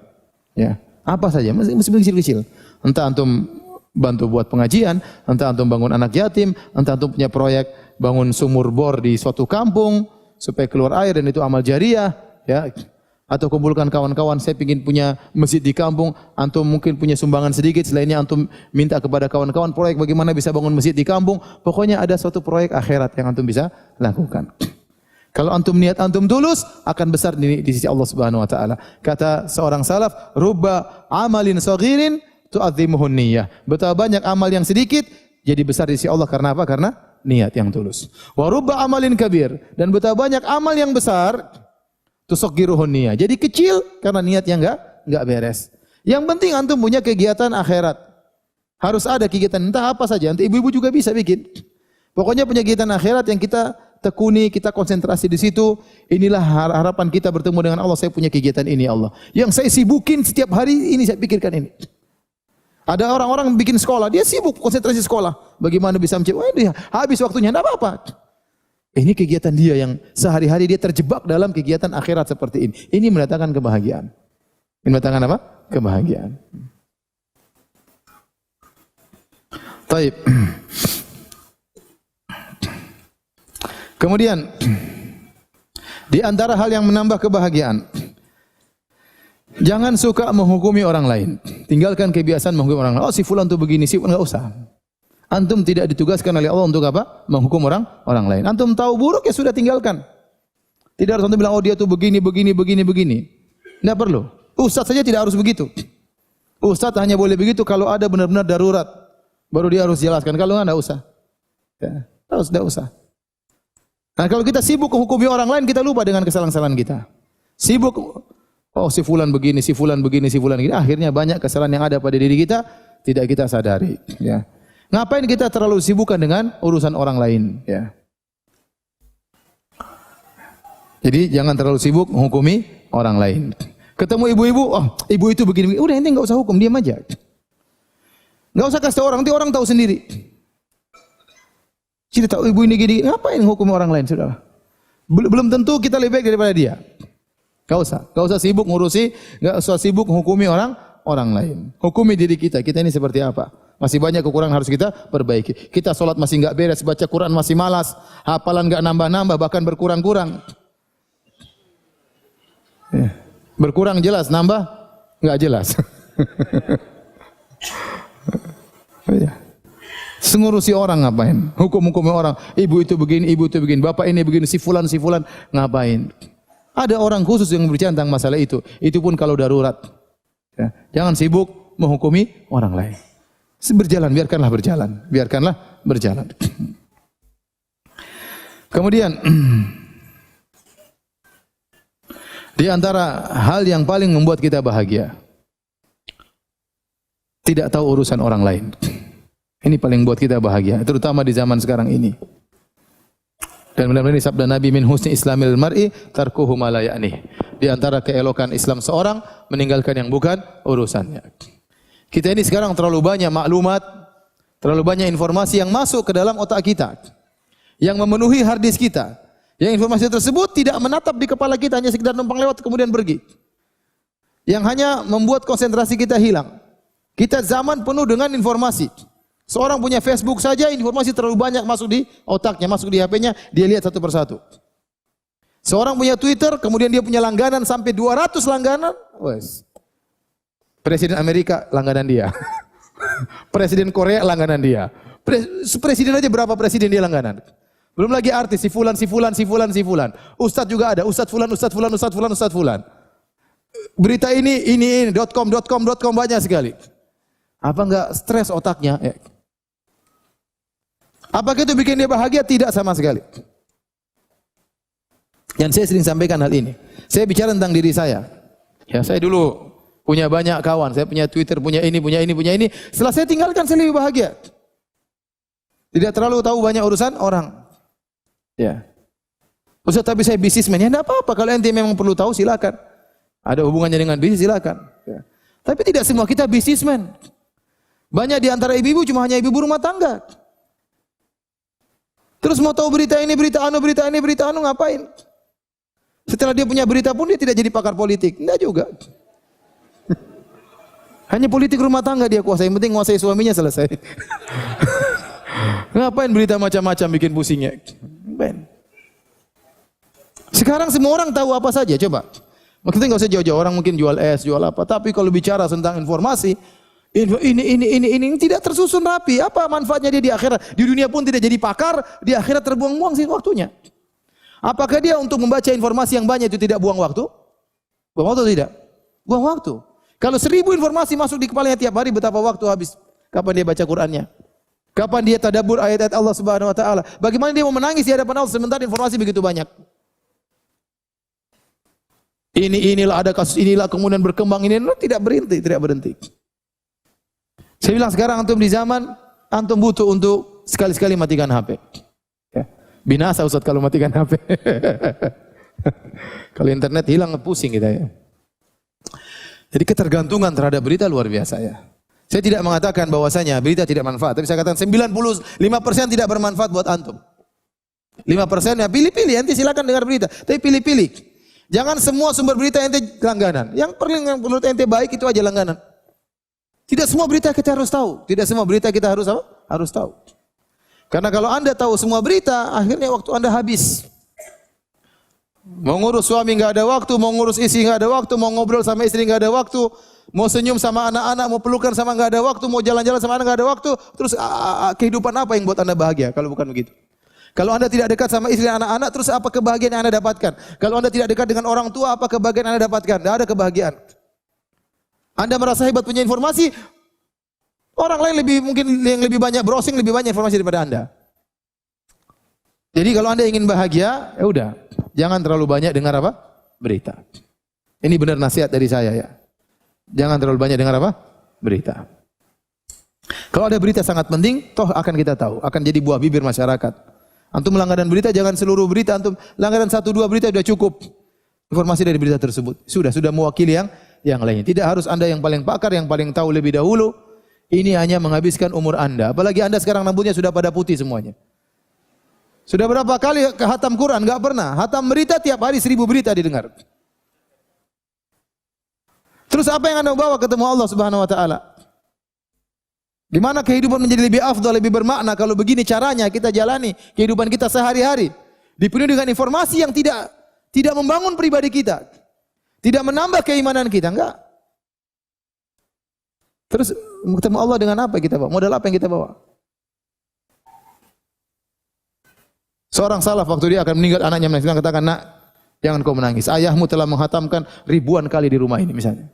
Ya, apa saja, meskipun kecil-kecil. Entah antum bantu buat pengajian, entah antum bangun anak yatim, entah antum punya proyek bangun sumur bor di suatu kampung supaya keluar air dan itu amal jariah, ya. Atau kumpulkan kawan-kawan, saya ingin punya masjid di kampung, antum mungkin punya sumbangan sedikit, selainnya antum minta kepada kawan-kawan proyek bagaimana bisa bangun masjid di kampung. Pokoknya ada suatu proyek akhirat yang antum bisa lakukan. Kalau antum niat antum tulus, akan besar di sisi Allah Subhanahu wa taala. Kata seorang salaf, rubba amalin saghirin tu'azzimuhun niyyah. Betapa banyak amal yang sedikit jadi besar di sisi Allah karena apa? Karena niat yang tulus. Wa rubba amalin kabir, dan betapa banyak amal yang besar tusaggiruhun niyyah. Jadi kecil karena niat yang enggak beres. Yang penting antum punya kegiatan akhirat. Harus ada kegiatan entah apa saja. Nanti ibu-ibu juga bisa bikin. Pokoknya punya kegiatan akhirat yang kita tekuni, kita konsentrasi di situ. Inilah harapan kita bertemu dengan Allah. Saya punya kegiatan ini Allah. Yang saya sibukin setiap hari ini saya pikirkan ini. Ada orang-orang bikin sekolah, dia sibuk konsentrasi sekolah. Bagaimana bisa menciptakan? Dia habis waktunya, tidak apa-apa. Ini kegiatan dia yang sehari-hari dia terjebak dalam kegiatan akhirat seperti ini. Ini mendatangkan kebahagiaan. Ini mendatangkan apa? Kebahagiaan. Taib. Kemudian di antara hal yang menambah kebahagiaan, jangan suka menghukumi orang lain. Tinggalkan kebiasaan menghukumi orang lain. Oh, si fulan tuh begini, si fulan enggak usah. Antum tidak ditugaskan oleh Allah untuk apa? Menghukum orang lain. Antum tahu buruk ya sudah tinggalkan. Tidak harus antum bilang oh dia tuh begini. Tidak perlu. Ustaz saja tidak harus begitu. Ustaz hanya boleh begitu kalau ada benar-benar darurat. Baru dia harus jelaskan. Kalau enggak usah. Ya, tidak usah. Nah, kalau kita sibuk menghukumi orang lain, kita lupa dengan kesalahan-kesalahan kita. Sibuk, oh si fulan begini, si fulan begini, si fulan begini. Akhirnya banyak kesalahan yang ada pada diri kita tidak kita sadari. Ya. Ngapain kita terlalu sibukkan dengan urusan orang lain? Ya. Jadi jangan terlalu sibuk menghukumi orang lain. Ketemu ibu-ibu, oh ibu itu begini, udah ini nggak usah hukum, diam aja. Nggak usah kasih tahu orang, nanti orang tahu sendiri. Jadi tahu ibu ini gini, ngapain hukum orang lain sudah? Belum tentu kita lebih baik daripada dia. Gak usah sibuk ngurusi, gak usah sibuk menghukumi orang lain. Hukumi diri kita ini seperti apa? Masih banyak kekurangan harus kita perbaiki. Kita sholat masih enggak beres, baca Quran masih malas, hafalan enggak nambah-nambah, bahkan berkurang-kurang. Berkurang jelas, nambah enggak jelas. Ya. Ngurusi orang ngapain? Hukum-hukum orang. Ibu itu begini, bapak ini begini, si fulan ngapain? Ada orang khusus yang berbicara tentang masalah itu. Itu pun kalau darurat. Ya. Jangan sibuk menghukumi orang lain. Biarkanlah berjalan. Kemudian di antara hal yang paling membuat kita bahagia, tidak tahu urusan orang lain. Ini paling buat kita bahagia, terutama di zaman sekarang ini. Dan benar-benar ini sabda Nabi, min husni islamil mar'i tarkuhu ma la ya'nih. Di antara keelokan Islam seorang meninggalkan yang bukan urusannya. Kita ini sekarang terlalu banyak maklumat, terlalu banyak informasi yang masuk ke dalam otak kita, yang memenuhi hard disk kita. Yang informasi tersebut tidak menatap di kepala kita, hanya sekedar numpang lewat kemudian pergi. Yang hanya membuat konsentrasi kita hilang. Kita zaman penuh dengan informasi. Seorang punya Facebook saja, informasi terlalu banyak masuk di otaknya, masuk di HP-nya, dia lihat satu persatu. Seorang punya Twitter, kemudian dia punya langganan sampai 200 langganan. Wes. Presiden Amerika langganan dia. Presiden Korea langganan dia. Presiden aja berapa presiden dia langganan. Belum lagi artis, si fulan. Ustadz juga ada, ustadz fulan. Berita ini, .com banyak sekali. Apa enggak stres otaknya? Apakah itu bikin dia bahagia? Tidak sama sekali. Yang saya sering sampaikan hal ini. Saya bicara tentang diri saya. Ya, saya dulu punya banyak kawan. Saya punya Twitter, punya ini. Setelah saya tinggalkan, saya lebih bahagia. Tidak terlalu tahu banyak urusan orang. Ya. Ustaz, tapi saya bisnismen. Ya, tidak apa-apa. Kalau ente memang perlu tahu, silakan. Ada hubungannya dengan bisnis, silakan. Ya. Tapi tidak semua kita bisnismen. Banyak di antara ibu-ibu cuma hanya ibu-ibu rumah tangga. Terus mau tahu berita ini, berita anu ngapain? Setelah dia punya berita pun dia tidak jadi pakar politik. Enggak juga. Hanya politik rumah tangga dia kuasai. Yang penting kuasai suaminya selesai. Ngapain berita macam-macam bikin pusingnya? Ben. Sekarang semua orang tahu apa saja, coba. Maksudnya enggak usah jauh-jauh, orang mungkin jual es, jual apa. Tapi kalau bicara tentang informasi, ini tidak tersusun rapi. Apa manfaatnya dia di akhirat? Di dunia pun tidak jadi pakar, di akhirat terbuang-buang sih waktunya. Apakah dia untuk membaca informasi yang banyak itu tidak buang waktu? Buang waktu tidak? Buang waktu. Kalau 1000 informasi masuk di kepalanya tiap hari, betapa waktu habis? Kapan dia baca Qur'annya? Kapan dia tadabbur ayat-ayat Allah Subhanahu wa taala? Bagaimana dia mau menangis di hadapan Allah sementara informasi begitu banyak? Inilah ada kasus inilah kemudian berkembang ini tidak berhenti. Saya bilang sekarang antum di zaman antum butuh untuk sekali-sekali matikan HP. Ya. Binasa Ustaz kalau matikan HP. Kalau internet hilang pusing kita ya. Jadi ketergantungan terhadap berita luar biasa ya. Saya tidak mengatakan bahwasanya berita tidak manfaat, tapi saya katakan 95% tidak bermanfaat buat antum. 5% ya pilih-pilih, ente silakan dengar berita, tapi pilih-pilih. Jangan semua sumber berita ente langganan. Yang menurut ente baik itu aja langganan. Tidak semua berita kita harus tahu. Tidak semua berita kita harus apa? Harus tahu. Karena kalau Anda tahu semua berita, akhirnya waktu Anda habis. Mau ngurus suami enggak ada waktu, mau ngurus istri enggak ada waktu, mau ngobrol sama istri enggak ada waktu, mau senyum sama anak-anak, mau pelukan sama enggak ada waktu, mau jalan-jalan sama anak enggak ada waktu. Terus kehidupan apa yang buat Anda bahagia kalau bukan begitu? Kalau Anda tidak dekat sama istri dan anak-anak, terus apa kebahagiaan yang Anda dapatkan? Kalau Anda tidak dekat dengan orang tua, apa kebahagiaan yang Anda dapatkan? Tidak ada kebahagiaan. Anda merasa hebat punya informasi, orang lain mungkin yang lebih banyak browsing, lebih banyak informasi daripada Anda. Jadi kalau Anda ingin bahagia, ya udah, jangan terlalu banyak dengar apa? Berita. Ini benar nasihat dari saya ya. Jangan terlalu banyak dengar apa? Berita. Kalau ada berita sangat penting, toh akan kita tahu, akan jadi buah bibir masyarakat. Antum langganan berita, jangan seluruh berita, antum langganan 1-2 berita sudah cukup. Informasi dari berita tersebut sudah mewakili yang lain. Tidak harus Anda yang paling pakar, yang paling tahu lebih dahulu. Ini hanya menghabiskan umur Anda. Apalagi Anda sekarang rambutnya sudah pada putih semuanya. Sudah berapa kali khatam Quran? Enggak pernah. Khatam berita tiap hari 1000 berita didengar. Terus apa yang Anda bawa ketemu Allah Subhanahu wa taala? Gimana kehidupan menjadi lebih afdal, lebih bermakna kalau begini caranya kita jalani kehidupan kita sehari-hari. Dipenuhi dengan informasi yang tidak membangun pribadi kita. Tidak menambah keimanan kita, enggak. Terus ketemu Allah dengan apa kita bawa? Modal apa yang kita bawa? Seorang salaf waktu dia akan meninggal anaknya menangis, katakan, "Nak, jangan kau menangis. Ayahmu telah menghatamkan ribuan kali di rumah ini," misalnya.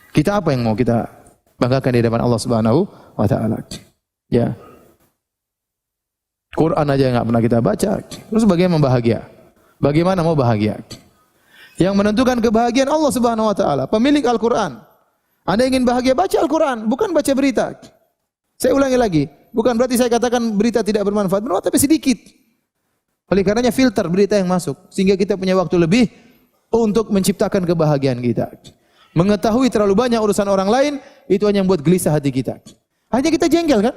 Kita apa yang mau kita banggakan di hadapan Allah Subhanahu wa taala? Ya. Quran aja enggak pernah kita baca. Terus bagaimana bahagia? Bagaimana mau bahagia? Yang menentukan kebahagiaan Allah Subhanahu wa taala, pemilik Al-Qur'an. Anda ingin bahagia, baca Al-Qur'an, bukan baca berita. Saya ulangi lagi, bukan berarti saya katakan berita tidak bermanfaat, tapi sedikit. Oleh karenanya filter berita yang masuk, sehingga kita punya waktu lebih untuk menciptakan kebahagiaan kita. Mengetahui terlalu banyak urusan orang lain, itu hanya membuat gelisah hati kita. Hanya kita jengkel kan?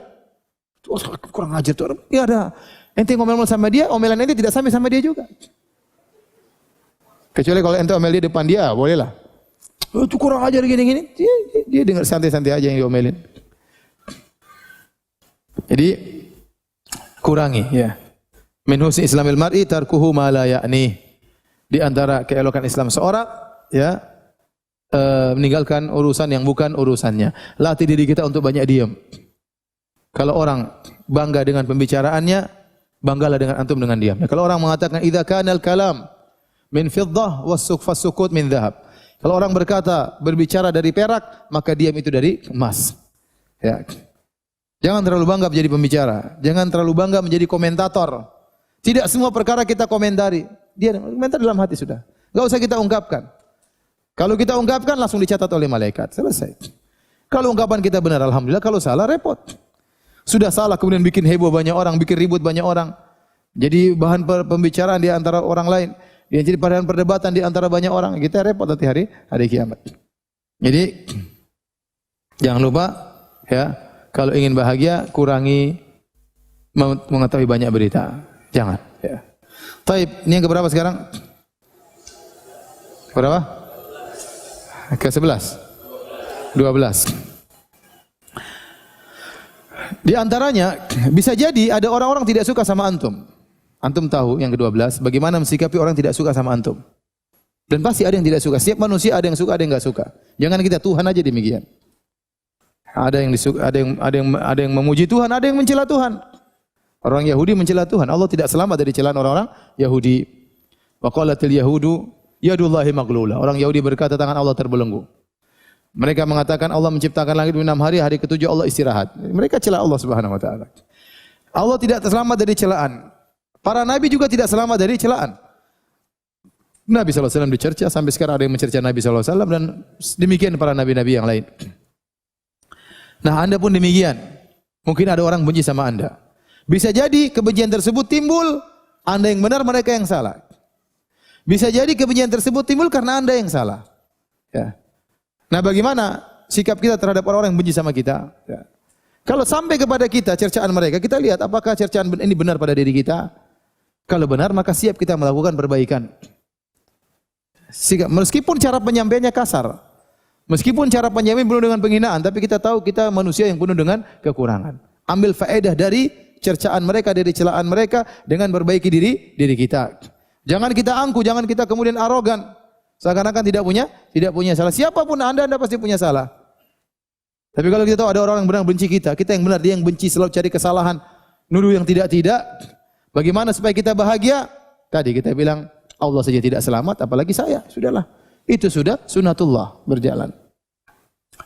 Oh, kurang ajar tuh orang. Ya ada. Ente ngomel sama dia, omelan ente tidak sampai sama dia juga. Kecuali kalau ente omel dia depan dia, bolehlah. Oh, itu kurang ajar gini-gini. Dia dengar santai-santai aja yang diomelin. Jadi kurangi ya. Min husni islamil mar'i tarkuhu ma la ya'ni. Di antara keelokan Islam seorang ya meninggalkan urusan yang bukan urusannya. Latih diri kita untuk banyak diam. Kalau orang bangga dengan pembicaraannya, banggalah dengan antum dengan diam. Kalau orang mengatakan idza kana al-kalam min fiddah was-sukut min dhahab. Kalau orang berbicara dari perak, maka diam itu dari emas. Ya. Jangan terlalu bangga menjadi pembicara. Jangan terlalu bangga menjadi komentator. Tidak semua perkara kita komentari. Dia komentar dalam hati sudah. Enggak usah kita ungkapkan. Kalau kita ungkapkan langsung dicatat oleh malaikat. Selesai. Kalau ungkapan kita benar, alhamdulillah. Kalau salah, repot. Sudah salah kemudian bikin heboh banyak orang, bikin ribut banyak orang. Jadi bahan pembicaraan di antara orang lain. Dia jadi bahan perdebatan di antara banyak orang. Kita repot nanti hari kiamat. Jadi jangan lupa ya. Kalau ingin bahagia, kurangi mengetahui banyak berita. Jangan. Ya. Taib, ini yang keberapa sekarang? Berapa? Ke-11? 12. Di antaranya, bisa jadi ada orang-orang tidak suka sama antum. Antum tahu yang ke-12, bagaimana mensikapi orang tidak suka sama antum. Dan pasti ada yang tidak suka. Setiap manusia ada yang suka, ada yang enggak suka. Jangan kita Tuhan aja demikian. Ada yang disuka, ada yang memuji Tuhan, ada yang mencela Tuhan. Orang Yahudi mencela Tuhan. Allah tidak selamat dari celaan orang-orang Yahudi. Wa qalatil yahudu yadullahi maghlula. Orang Yahudi berkata tangan Allah terbelenggu. Mereka mengatakan Allah menciptakan langit 6 hari, hari ke-7 Allah istirahat. Mereka cela Allah Subhanahu wa taala. Allah tidak selamat dari celaan. Para nabi juga tidak selamat dari celaan. Nabi sallallahu alaihi wasallam dicerca, sampai sekarang ada yang mencerca Nabi sallallahu alaihi wasallam, dan demikian para nabi-nabi yang lain. Nah, Anda pun demikian. Mungkin ada orang benci sama Anda. Bisa jadi kebencian tersebut timbul Anda yang benar, mereka yang salah. Bisa jadi kebencian tersebut timbul karena Anda yang salah. Ya. Nah, bagaimana sikap kita terhadap orang-orang yang benci sama kita? Ya. Kalau sampai kepada kita cercaan mereka, kita lihat apakah cercaan ini benar pada diri kita. Kalau benar, maka siap kita melakukan perbaikan. Meskipun cara penyampaiannya kasar, meskipun cara penyampaian penuh dengan penghinaan, tapi kita tahu kita manusia yang penuh dengan kekurangan. Ambil faedah dari cercaan mereka, dari celaan mereka dengan perbaiki diri kita. Jangan kita angkuh, jangan kita kemudian arogan. Seakan-akan tidak punya salah. Siapapun Anda pasti punya salah. Tapi kalau kita tahu ada orang yang benar benci kita yang benar, dia yang benci, selalu cari kesalahan, nuduh yang tidak-tidak. Bagaimana supaya kita bahagia? Tadi kita bilang Allah saja tidak selamat, apalagi saya. Sudahlah. Itu sudah sunatullah berjalan.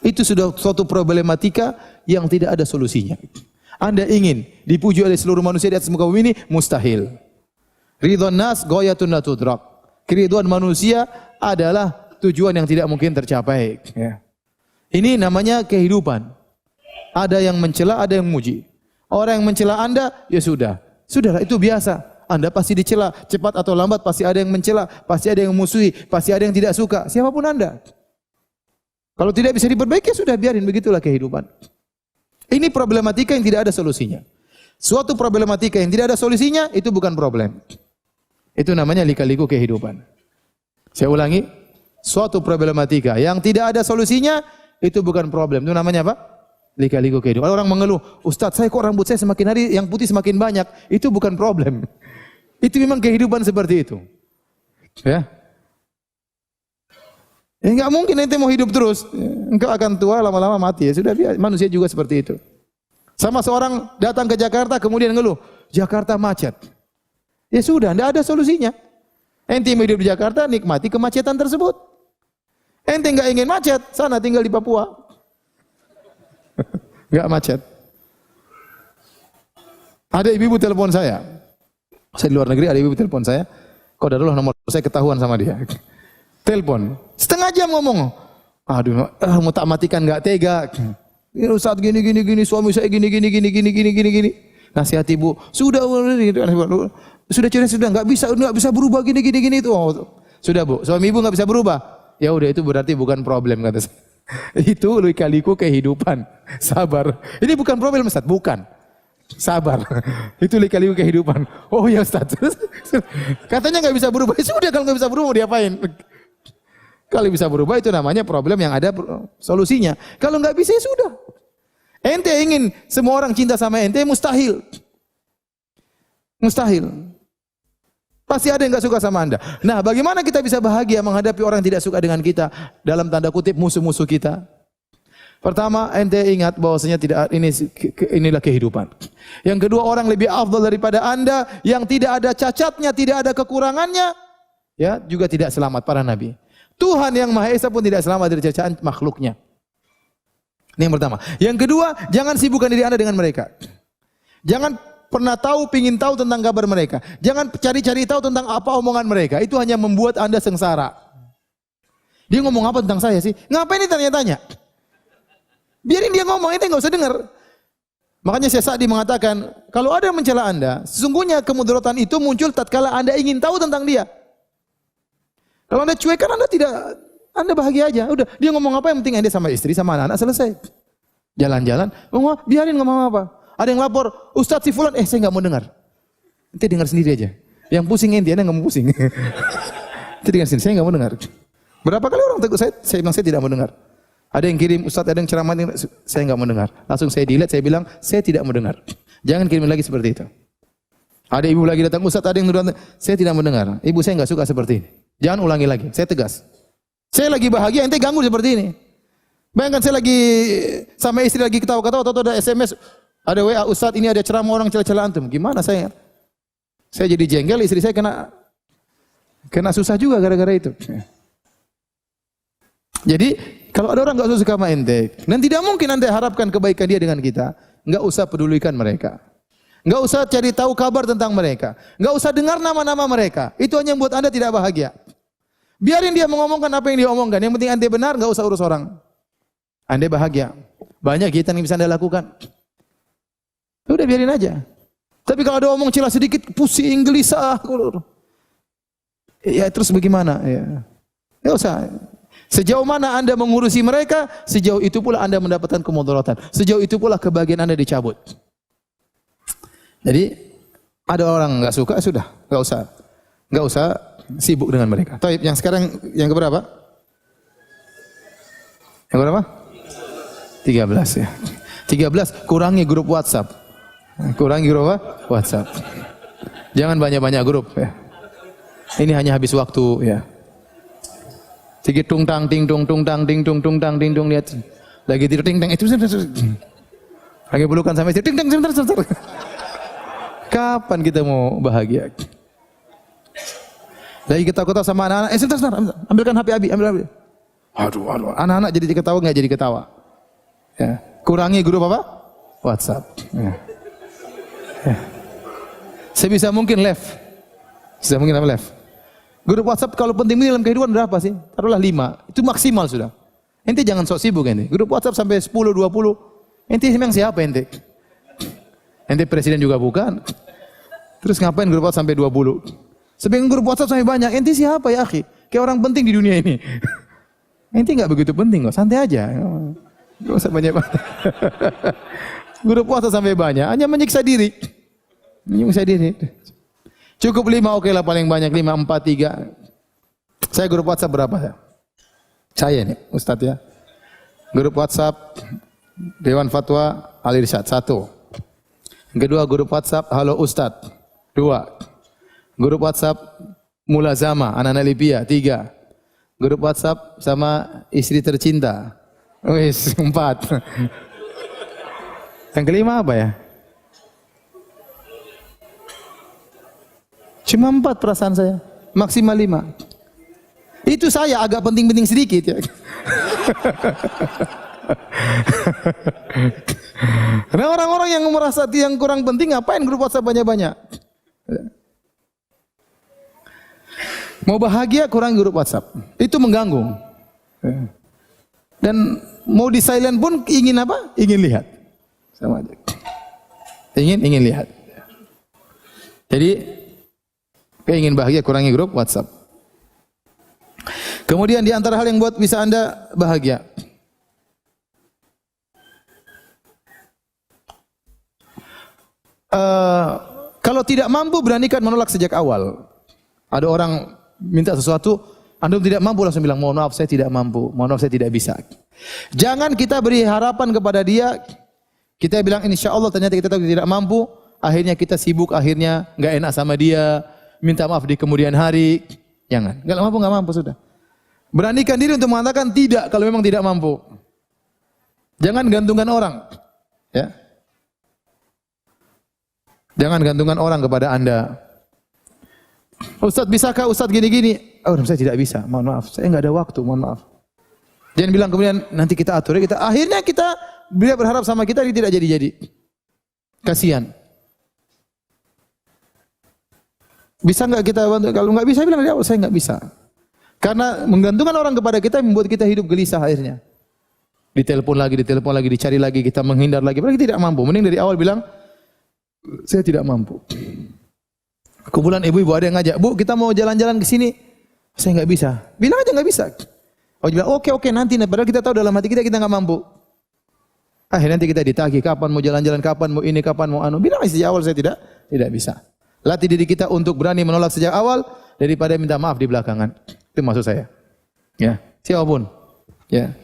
Itu sudah suatu problematika yang tidak ada solusinya. Anda ingin dipuji oleh seluruh manusia di atas muka bumi ini? Mustahil. Ridwan nas ghayatun la tudrak. Keriduan manusia adalah tujuan yang tidak mungkin tercapai. Ya. Ini namanya kehidupan. Ada yang mencela, ada yang memuji. Orang yang mencela Anda, ya sudah. Sudahlah, itu biasa. Anda pasti dicela, cepat atau lambat pasti ada yang mencela, pasti ada yang memusuhi, pasti ada yang tidak suka. Siapapun Anda. Kalau tidak bisa diperbaiki, sudah biarin, begitulah kehidupan. Ini problematika yang tidak ada solusinya. Suatu problematika yang tidak ada solusinya, itu bukan problem. Itu namanya lika-liku kehidupan. Saya ulangi, suatu problematika yang tidak ada solusinya, itu bukan problem. Itu namanya apa? Lika-liku kehidupan. Orang mengeluh, Ustaz, saya kok rambut saya semakin hari yang putih semakin banyak. Itu bukan problem. Itu memang kehidupan seperti itu. Ya. Enggak mungkin ente mau hidup terus. Engkau akan tua, lama-lama mati. Ya sudah, manusia juga seperti itu. Sama seorang datang ke Jakarta kemudian ngeluh, Jakarta macet. Ya sudah, tidak ada solusinya. Ente mau hidup di Jakarta, nikmati kemacetan tersebut. Ente enggak ingin macet, sana tinggal di Papua. Enggak macet. Ada ibu-ibu telepon saya. Saya di luar negeri, ada ibu-ibu telepon saya. Qadarullah nomor saya ketahuan sama dia. Telepon. Setengah jam ngomong. Aduh, mau tak matikan enggak tega. Ustaz gini, suami saya gini. Nasihat ibu, sudah cerita sudah enggak bisa berubah gini itu. Oh, sudah Bu, suami ibu enggak bisa berubah. Ya udah, itu berarti bukan problem kata saya. Itu lika-liku kehidupan. Sabar. Ini bukan problem Ustaz, bukan. Sabar. Itu lika-liku kehidupan. Oh ya Ustaz. Katanya enggak bisa berubah. Sudah, kalau enggak bisa berubah mau diapain? Kalau bisa berubah itu namanya problem yang ada solusinya. Kalau enggak bisa ya sudah. Ente ingin semua orang cinta sama ente, mustahil. Mustahil. Pasti ada yang enggak suka sama Anda. Nah, bagaimana kita bisa bahagia menghadapi orang yang tidak suka dengan kita, dalam tanda kutip musuh-musuh kita? Pertama, ente ingat bahwasanya inilah kehidupan. Yang kedua, orang lebih afdal daripada Anda yang tidak ada cacatnya, tidak ada kekurangannya, ya, juga tidak selamat, para nabi. Tuhan yang Maha Esa pun tidak selamat dari cacaan makhluknya. Ini yang pertama. Yang kedua, jangan sibukkan diri Anda dengan mereka. Jangan pernah pingin tahu tentang kabar mereka. Jangan cari-cari tahu tentang apa omongan mereka. Itu hanya membuat Anda sengsara. Dia ngomong apa tentang saya sih? Ngapain ditanya-tanya? Biarin dia ngomong, ente nggak usah dengar. Makanya Syekh Sa'di mengatakan, kalau ada yang mencela Anda, sesungguhnya kemudaratan itu muncul tatkala Anda ingin tahu tentang dia. Kalau Anda cuek kan Anda bahagia aja. Udah, dia ngomong apa yang penting Anda sama istri, sama anak-anak selesai. Jalan-jalan, biarin ngomong apa. Ada yang lapor, Ustadz si fulan, saya enggak mau dengar. Ente dengar sendiri aja. Yang pusing ente, Anda enggak mau pusing. Ente dengar sendiri, saya enggak mau dengar. Berapa kali orang tegur saya bilang saya tidak mau dengar. Ada yang kirim Ustadz, ada yang ceramah, saya enggak mau dengar. Langsung saya delete, saya bilang saya tidak mau dengar. Jangan kirim lagi seperti itu. Ada ibu lagi datang, Ustadz ada yang nuduh, saya tidak mau dengar. Ibu saya enggak suka seperti ini. Jangan ulangi lagi, saya tegas. Saya lagi bahagia, ente ganggu seperti ini. Bayangkan saya lagi sama istri lagi ketawa-ketawa, atau ada SMS, ada WA, Ustadz ini ada ceramah orang cela-cela antum. Gimana saya? Saya jadi jengkel, istri saya kena susah juga gara-gara itu. Jadi kalau ada orang enggak suka sama ente, dan tidak mungkin ente harapkan kebaikan dia dengan kita, enggak usah pedulikan mereka. Enggak usah cari tahu kabar tentang mereka. Enggak usah dengar nama-nama mereka. Itu hanya membuat Anda tidak bahagia. Biarin dia mengomongkan apa yang dia omongkan. Yang penting ente benar, enggak usah urus orang. Anda bahagia. Banyak kegiatan yang bisa Anda lakukan. Udah biarin aja. Tapi kalau ada omong celah sedikit, pusing, gelisah. Ya terus bagaimana? Ya. Nggak usah. Sejauh mana Anda mengurusi mereka, sejauh itu pula Anda mendapatkan kemudaratan. Sejauh itu pula kebahagiaan Anda dicabut. Jadi ada orang nggak suka, sudah, nggak usah sibuk dengan mereka. Taib, yang sekarang yang keberapa? Yang berapa? 13 ya. 13 kurangi grup WhatsApp. Kurangi grup apa? WhatsApp. Jangan banyak-banyak grup ya. Ini hanya habis waktu ya. Sedikit tung tang ting tung tang ting tung lihat. Lagi tidur ting tang itu lagi pelukan sama istri ting tang sebentar. Kapan kita mau bahagia? Lagi ketawa-ketawa sama anak-anak, sebentar, ambilkan HP Abi, ambil. Aduh, anak-anak jadi ketawa nggak jadi ketawa. Ya. Kurangi grup apa? WhatsApp. Ya. Ya. Sebisa mungkin left. Sebisa mungkin apa left? Grup WhatsApp kalau penting dalam kehidupan berapa sih? Taruhlah 5. Itu maksimal sudah. Ente jangan sok sibuk ente. Grup WhatsApp sampai 10, 20. Ente memang siapa ente? Ente presiden juga bukan. Terus ngapain grup WhatsApp sampai 20? Sebagian grup WhatsApp sampai banyak. Ente siapa ya akhi? Kayak orang penting di dunia ini. Ente enggak begitu penting kok, santai aja. Enggak usah banyak-banyak. Grup WhatsApp sampai banyak, hanya menyiksa diri. Menyiksa diri. Cukup 5 oke lah paling banyak 5, 4, 3. Saya grup WhatsApp berapa ya? Saya nih, Ustadz ya. Grup WhatsApp Dewan Fatwa Al Irsyad 1. Kedua grup WhatsApp Halo Ustadz 2. Grup WhatsApp Mulazama anak-anak Libya 3. Grup WhatsApp sama istri tercinta. Wis 4. Yang kelima apa ya? Cuma 4 perasaan saya, maksimal 5. Itu saya agak penting-penting sedikit ya. Karena orang-orang yang merasa yang kurang penting ngapain grup WhatsApp banyak-banyak? Mau bahagia kurang grup WhatsApp. Itu mengganggu. Dan mau di silent pun ingin apa? Ingin lihat. Sama aja. Ingin lihat. Jadi ingin bahagia kurangi grup WhatsApp. Kemudian di antara hal yang buat bisa Anda bahagia. Kalau tidak mampu beranikan menolak sejak awal. Ada orang minta sesuatu, Anda tidak mampu langsung bilang mohon maaf saya tidak mampu, mohon maaf saya tidak bisa. Jangan kita beri harapan kepada dia. Kita bilang insya Allah ternyata kita tahu tidak mampu, akhirnya kita sibuk, akhirnya nggak enak sama dia, minta maaf di kemudian hari. Jangan, nggak mampu sudah. Beranikan diri untuk mengatakan tidak kalau memang tidak mampu. Jangan gantungkan orang, ya. Jangan gantungkan orang kepada Anda. Ustaz bisakah Ustaz gini-gini? Oh, saya tidak bisa, mohon maaf, saya nggak ada waktu, mohon maaf. Jangan bilang kemudian nanti kita atur, akhirnya dia berharap sama kita, dia tidak jadi-jadi. Kasihan. Bisa nggak kita bantu? Kalau nggak bisa bilang dia, saya nggak bisa. Karena menggantungkan orang kepada kita membuat kita hidup gelisah akhirnya. Ditelepon lagi, dicari lagi, kita menghindar lagi. Padahal kita tidak mampu. Mending dari awal bilang, saya tidak mampu. Kumpulan ibu-ibu ada yang ngajak, Bu kita mau jalan-jalan ke sini. Saya nggak bisa. Bilang aja nggak bisa. Oh bilang oke nanti. Padahal kita tahu dalam hati kita nggak mampu. Akhirnya nanti kita ditagih, kapan mau jalan-jalan, kapan mau ini, kapan mau anu. Bilang aja sejak awal saya tidak bisa. Latih diri kita untuk berani menolak sejak awal daripada minta maaf di belakangan. Itu maksud saya. Ya, siapapun. Ya.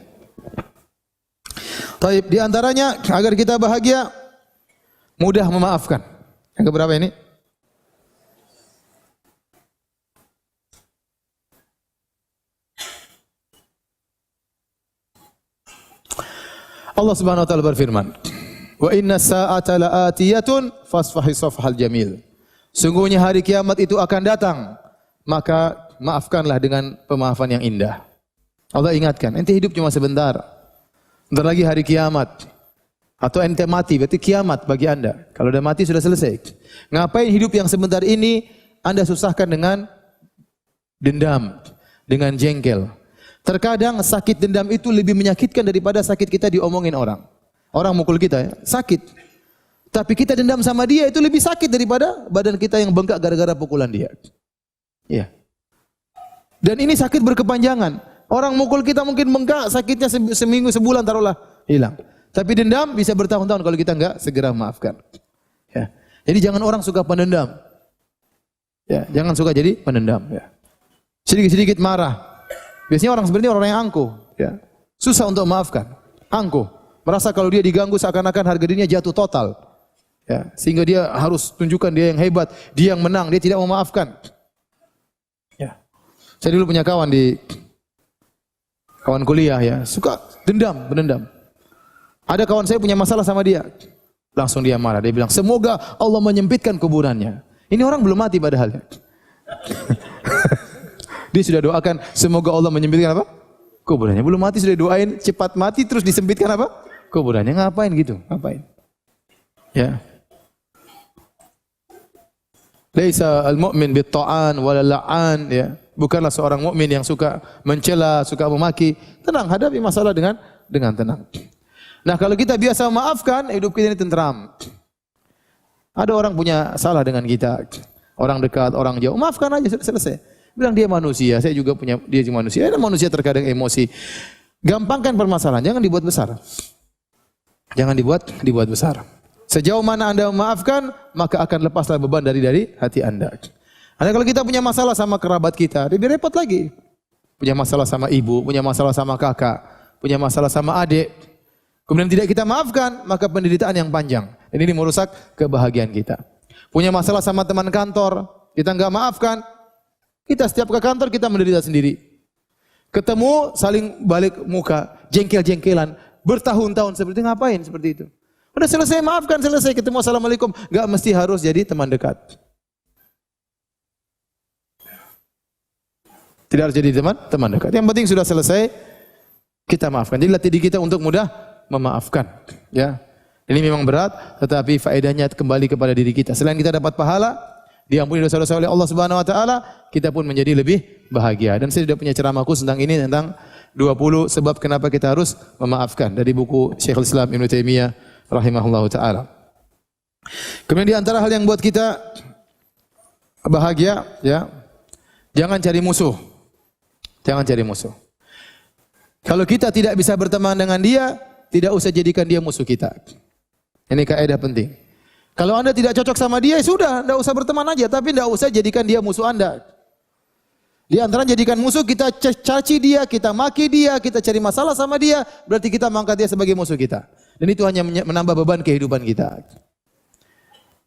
Taib, di antaranya agar kita bahagia mudah memaafkan. Yang keberapa ini? Allah Subhanahu wa taala berfirman, "Wa inna sa'ata la'atiyatun fasfahi safhal jamil." Sungguhnya hari kiamat itu akan datang, maka maafkanlah dengan pemaafan yang indah. Allah ingatkan, ente hidup cuma sebentar. Bentar lagi hari kiamat. Atau ente mati, berarti kiamat bagi Anda. Kalau udah mati sudah selesai. Ngapain hidup yang sebentar ini Anda susahkan dengan dendam, dengan jengkel. Terkadang sakit dendam itu lebih menyakitkan daripada sakit kita diomongin orang. Orang mukul kita ya, sakit. Tapi kita dendam sama dia itu lebih sakit daripada badan kita yang bengkak gara-gara pukulan dia. Iya. Dan ini sakit berkepanjangan. Orang mukul kita mungkin bengkak, sakitnya seminggu, sebulan taruhlah hilang. Tapi dendam bisa bertahun-tahun kalau kita enggak segera memaafkan. Ya. Jadi jangan orang suka pendendam. Ya, jangan suka jadi pendendam ya. Sedikit-sedikit marah. Biasanya orang seperti ini orang yang angkuh, ya. Susah untuk memaafkan. Angkuh. Merasa kalau dia diganggu seakan-akan harga dirinya jatuh total. Ya, sehingga dia harus tunjukkan dia yang hebat, dia yang menang, dia tidak memaafkan. Ya. Saya dulu punya kawan kuliah ya, suka pendendam. Ada kawan saya punya masalah sama dia. Langsung dia marah, dia bilang, "Semoga Allah menyempitkan kuburannya." Ini orang belum mati padahal. Dia sudah doakan, semoga Allah menyempitkan apa? Kuburannya. Belum mati sudah doain cepat mati terus disempitkan apa? Kuburannya. Ngapain gitu? Ngapain? Ya. Laisa al-mu'min bit-ta'an wala la'an ya. Bukanlah seorang mukmin yang suka mencela, suka memaki. Tenang, hadapi masalah dengan tenang. Nah, kalau kita biasa memaafkan, hidup kita ini tentram. Ada orang punya salah dengan kita, orang dekat, orang jauh, maafkan aja sudah selesai. Bilang dia manusia, saya juga punya dia juga manusia. Ada manusia terkadang emosi. Gampangkan permasalahan, jangan dibuat besar. Jangan dibuat besar. Sejauh mana Anda memaafkan, maka akan lepaslah beban dari hati Anda. Karena kalau kita punya masalah sama kerabat kita, lebih repot lagi. Punya masalah sama ibu, punya masalah sama kakak, punya masalah sama adik. Kemudian tidak kita maafkan, maka penderitaan yang panjang. Dan ini merusak kebahagiaan kita. Punya masalah sama teman kantor, kita enggak maafkan, kita setiap ke kantor kita menderita sendiri. Ketemu saling balik muka, jengkel-jengkelan, bertahun-tahun seperti ngapain seperti itu? Udah selesai maafkan, selesai ketemu assalamualaikum, enggak mesti harus jadi teman dekat. Tidak harus jadi teman dekat. Yang penting sudah selesai kita maafkan. Jadi latih diri kita untuk mudah memaafkan, ya. Ini memang berat, tetapi faedahnya kembali kepada diri kita. Selain kita dapat pahala, diampuni dosa-dosa oleh Allah Subhanahu wa taala, kita pun menjadi lebih bahagia. Dan saya sudah punya ceramah khusus tentang ini, tentang 20 sebab kenapa kita harus memaafkan dari buku Syekhul Islam Ibnu Taimiyah rahimahullahu taala. Kemudian di antara hal yang buat kita bahagia, ya, jangan cari musuh. Jangan cari musuh. Kalau kita tidak bisa berteman dengan dia, tidak usah jadikan dia musuh kita. Ini kaidah penting. Kalau Anda tidak cocok sama dia, sudah, tidak usah berteman aja, tapi tidak usah jadikan dia musuh Anda. Di antara jadikan musuh, kita caci dia, kita maki dia, kita cari masalah sama dia, berarti kita mengangkat dia sebagai musuh kita. Dan itu hanya menambah beban kehidupan kita.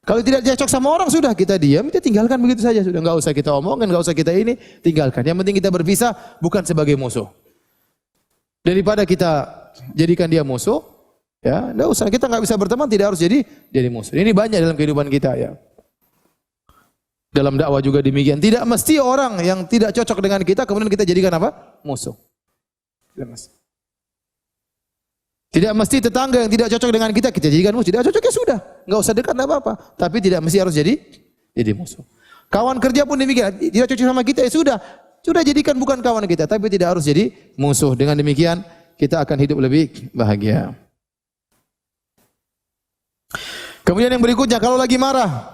Kalau tidak cocok sama orang, sudah kita diam, kita tinggalkan begitu saja. Sudah, enggak usah kita omongkan, enggak usah kita ini, tinggalkan. Yang penting kita berpisah bukan sebagai musuh. Daripada kita jadikan dia musuh, ya, enggak usah. Kita enggak bisa berteman, tidak harus jadi musuh. Ini banyak dalam kehidupan kita, ya. Dalam dakwah juga demikian. Tidak mesti orang yang tidak cocok dengan kita kemudian kita jadikan apa? Musuh. Tidak mesti. Tidak mesti tetangga yang tidak cocok dengan kita jadikan musuh. Tidak cocok ya sudah, enggak usah dekat, enggak apa-apa. Tapi tidak mesti harus jadi musuh. Kawan kerja pun demikian. Tidak cocok sama kita ya sudah jadikan bukan kawan kita, tapi tidak harus jadi musuh. Dengan demikian kita akan hidup lebih bahagia. Kemudian yang berikutnya, kalau lagi marah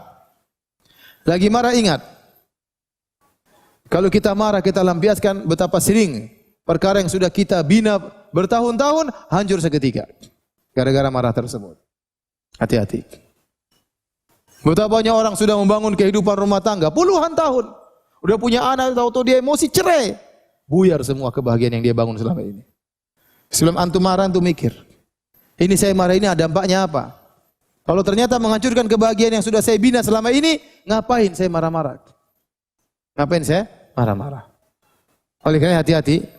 ingat. Kalau kita marah, kita lampiaskan betapa sering perkara yang sudah kita bina bertahun-tahun hancur seketika gara-gara marah tersebut. Hati-hati. Betapa banyak orang sudah membangun kehidupan rumah tangga puluhan tahun, udah punya anak, tahu-tahu dia emosi cerai, buyar semua kebahagiaan yang dia bangun selama ini. Sebelum antum marah, antum mikir, ini saya marah ini ada dampaknya apa? Kalau ternyata menghancurkan kebahagiaan yang sudah saya bina selama ini, ngapain saya marah-marah? Ngapain saya marah-marah? Oleh karena hati-hati.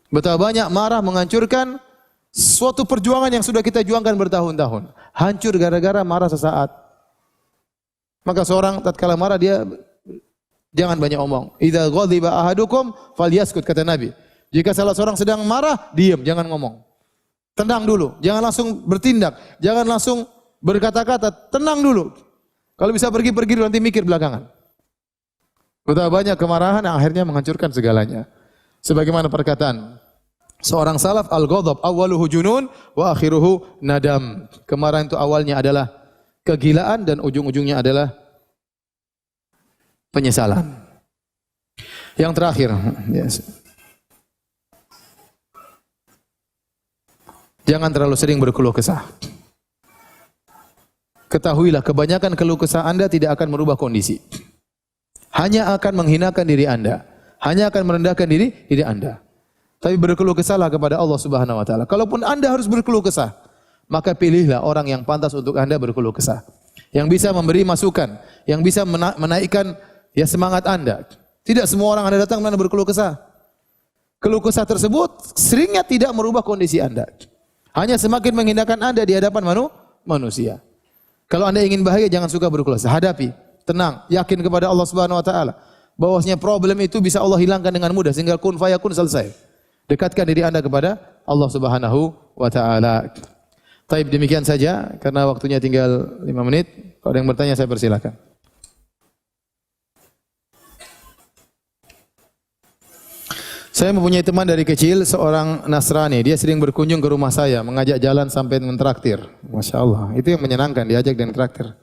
Betapa banyak marah menghancurkan suatu perjuangan yang sudah kita juangkan bertahun-tahun. Hancur gara-gara marah sesaat. Maka seorang tatkala marah dia jangan banyak omong. Idza ghadiba ahadukum falyaskut, kata Nabi. Jika salah seorang sedang marah, diam, jangan ngomong. Tenang dulu, jangan langsung bertindak, jangan langsung berkata-kata, tenang dulu. Kalau bisa pergi-pergi nanti mikir belakangan. Betapa banyak kemarahan yang akhirnya menghancurkan segalanya. Sebagaimana perkataan Seorang salaf al-ghadab awwaluhu junun wa akhiruhu nadam. Kemarahan itu awalnya adalah kegilaan dan ujung-ujungnya adalah penyesalan. Yang terakhir, yes. Jangan terlalu sering berkeluh kesah. Ketahuilah kebanyakan keluh kesah Anda tidak akan merubah kondisi. Hanya akan menghinakan diri Anda, hanya akan merendahkan diri Anda. Tapi berkeluh kesahlah kepada Allah Subhanahu wa taala. Kalaupun Anda harus berkeluh kesah, maka pilihlah orang yang pantas untuk Anda berkeluh kesah. Yang bisa memberi masukan, yang bisa menaikkan ya semangat Anda. Tidak semua orang Anda datang dan berkeluh kesah. Keluh kesah tersebut seringnya tidak merubah kondisi Anda. Hanya semakin menghinakan Anda di hadapan manusia. Kalau Anda ingin bahagia, jangan suka berkeluh kesah. Hadapi, tenang, yakin kepada Allah Subhanahu wa taala bahwasanya problem itu bisa Allah hilangkan dengan mudah sehingga kun fayakun selesai. Dekatkan diri Anda kepada Allah Subhanahu wa taala. Taib, demikian saja karena waktunya tinggal 5 menit. Kalau ada yang bertanya saya persilakan. Saya mempunyai teman dari kecil, seorang Nasrani. Dia sering berkunjung ke rumah saya, mengajak jalan sampai mentraktir. Masya Allah, itu yang menyenangkan, diajak dan traktir.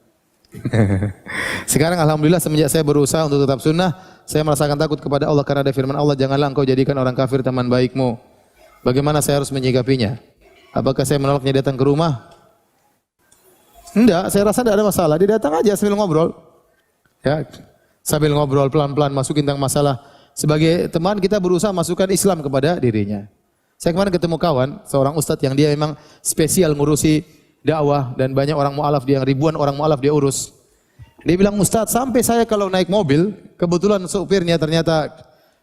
Sekarang alhamdulillah semenjak saya berusaha untuk tetap sunnah, saya merasakan takut kepada Allah karena ada firman Allah, janganlah engkau jadikan orang kafir teman baikmu. Bagaimana saya harus menyikapinya? Apakah saya menolaknya datang ke rumah? Enggak, saya rasa tidak ada masalah. Dia datang aja sambil ngobrol. Ya, sambil ngobrol pelan-pelan masukin tentang masalah. Sebagai teman kita berusaha masukkan Islam kepada dirinya. Saya kemarin ketemu kawan, seorang ustadz yang dia memang spesial ngurusi dakwah dan banyak orang mu'alaf, dia ribuan orang mu'alaf dia urus. Dia bilang, Ustaz, sampai saya kalau naik mobil, kebetulan supirnya ternyata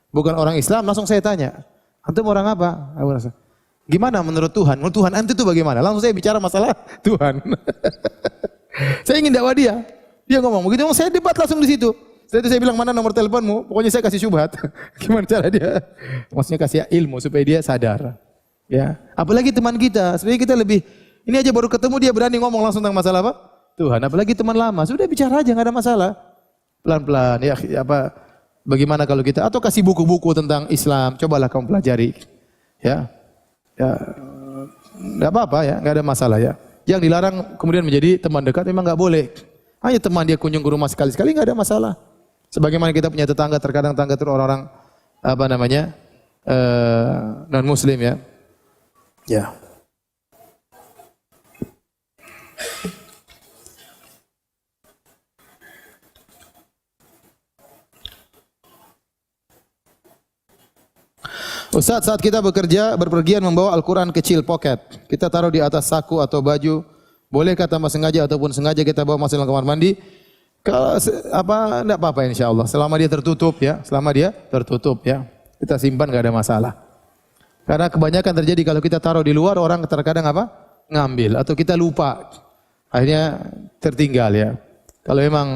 bukan orang Islam, langsung saya tanya, antum orang apa? Gimana menurut Tuhan? Menurut Tuhan antum itu bagaimana? Langsung saya bicara masalah Tuhan. Saya ingin dakwah dia. Dia ngomong begitu, saya debat langsung di situ. Setelah itu saya bilang, mana nomor teleponmu? Pokoknya saya kasih syubhat. Gimana cara dia? Maksudnya kasih ilmu supaya dia sadar. Ya, apalagi teman kita, sebenarnya kita lebih. Ini aja baru ketemu dia berani ngomong langsung tentang masalah apa? Tuhan. Apalagi teman lama, sudah bicara aja nggak ada masalah. Pelan-pelan ya apa? Bagaimana kalau kita atau kasih buku-buku tentang Islam, cobalah kamu pelajari. Ya, nggak apa-apa ya, nggak ada masalah ya. Yang dilarang kemudian menjadi teman dekat memang nggak boleh. Hanya teman dia kunjung ke rumah sekali-sekali nggak ada masalah. Sebagaimana kita punya tetangga, terkadang tetangga itu orang-orang apa namanya non Muslim ya. Ya. Ustaz, saat kita berpergian membawa Al-Quran kecil pocket, kita taruh di atas saku atau baju, bolehkah tanpa sengaja ataupun sengaja kita bawa masuk dalam kamar mandi? Kalau apa enggak apa-apa insyaallah, selama dia tertutup ya, kita simpan enggak ada masalah. Karena kebanyakan terjadi kalau kita taruh di luar, orang terkadang apa? Ngambil atau kita lupa. Akhirnya tertinggal ya. Kalau memang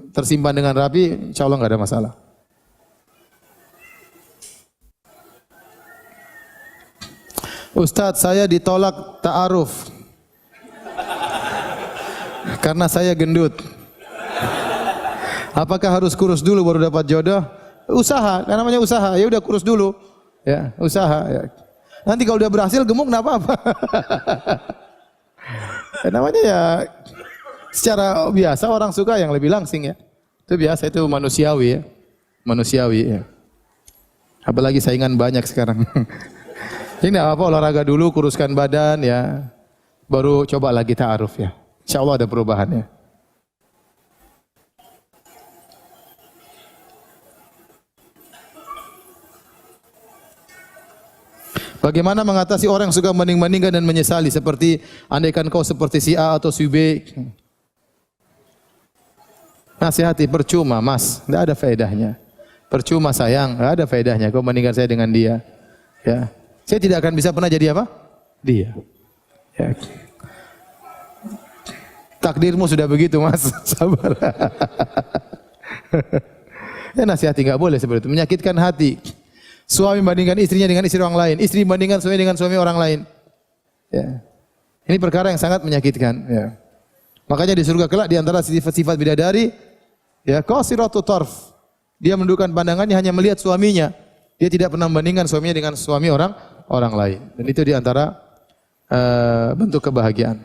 tersimpan dengan rapi, insyaallah enggak ada masalah. Ustadz, saya ditolak ta'aruf karena saya gendut. Apakah harus kurus dulu baru dapat jodoh? Usaha, karena namanya usaha. Ya udah kurus dulu. Ya, usaha ya. Nanti kalau udah berhasil gemuk enggak apa-apa. Ya, namanya ya secara biasa orang suka yang lebih langsing ya. Itu biasa, itu manusiawi ya. Manusiawi ya. Apalagi saingan banyak sekarang. Ini apa, olahraga dulu, kuruskan badan ya. Baru coba lagi ta'aruf ya. Insyaallah ada perubahannya. Bagaimana mengatasi orang yang suka banding-bandingkan dan menyesali seperti andaikan kau seperti si A atau si B? Nasihati, percuma Mas, tidak ada faedahnya. Percuma sayang, tidak ada faedahnya kau bandingkan saya dengan dia. Ya. Saya tidak akan bisa pernah jadi apa? Dia. Ya. Takdirmu sudah begitu Mas, sabar. Ya nasihati, enggak boleh seperti itu, menyakitkan hati. Suami bandingkan istrinya dengan istri orang lain, istri bandingkan suami dengan suami orang lain. Ya. Ini perkara yang sangat menyakitkan. Ya. Makanya di surga kelak di antara sifat-sifat bidadari, ya qasiratu tarf. Dia menundukkan pandangannya hanya melihat suaminya. Dia tidak pernah membandingkan suaminya dengan suami orang orang lain. Dan itu di antara bentuk kebahagiaan.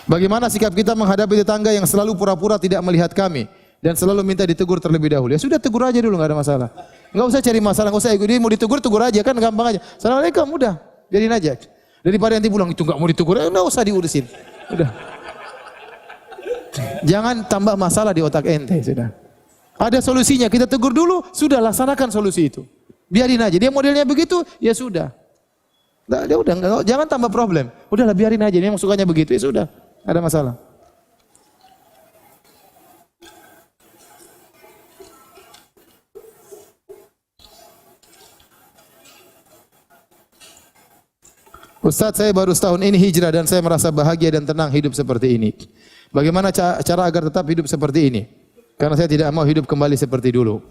Bagaimana sikap kita menghadapi tetangga yang selalu pura-pura tidak melihat kami dan selalu minta ditegur terlebih dahulu? Ya sudah, tegur aja dulu, enggak ada masalah. Enggak usah cari masalah, enggak usah ego. Dia mau ditegur, tegur aja, kan gampang aja. Assalamualaikum, udah, biarin aja. Daripada nanti pulang itu enggak mau ditegur, enggak usah diurusin. Udah. Jangan tambah masalah di otak ente, sudah. Ada solusinya, kita tegur dulu, sudah laksanakan solusi itu. Biarin aja, dia modelnya begitu, ya sudah. Nah, dia udah, jangan tambah problem. Udahlah, biarin aja, dia yang sukanya begitu, ya sudah. Ada masalah. Ustaz, saya baru setahun ini hijrah dan saya merasa bahagia dan tenang hidup seperti ini. Bagaimana cara agar tetap hidup seperti ini? Karena saya tidak mau hidup kembali seperti dulu.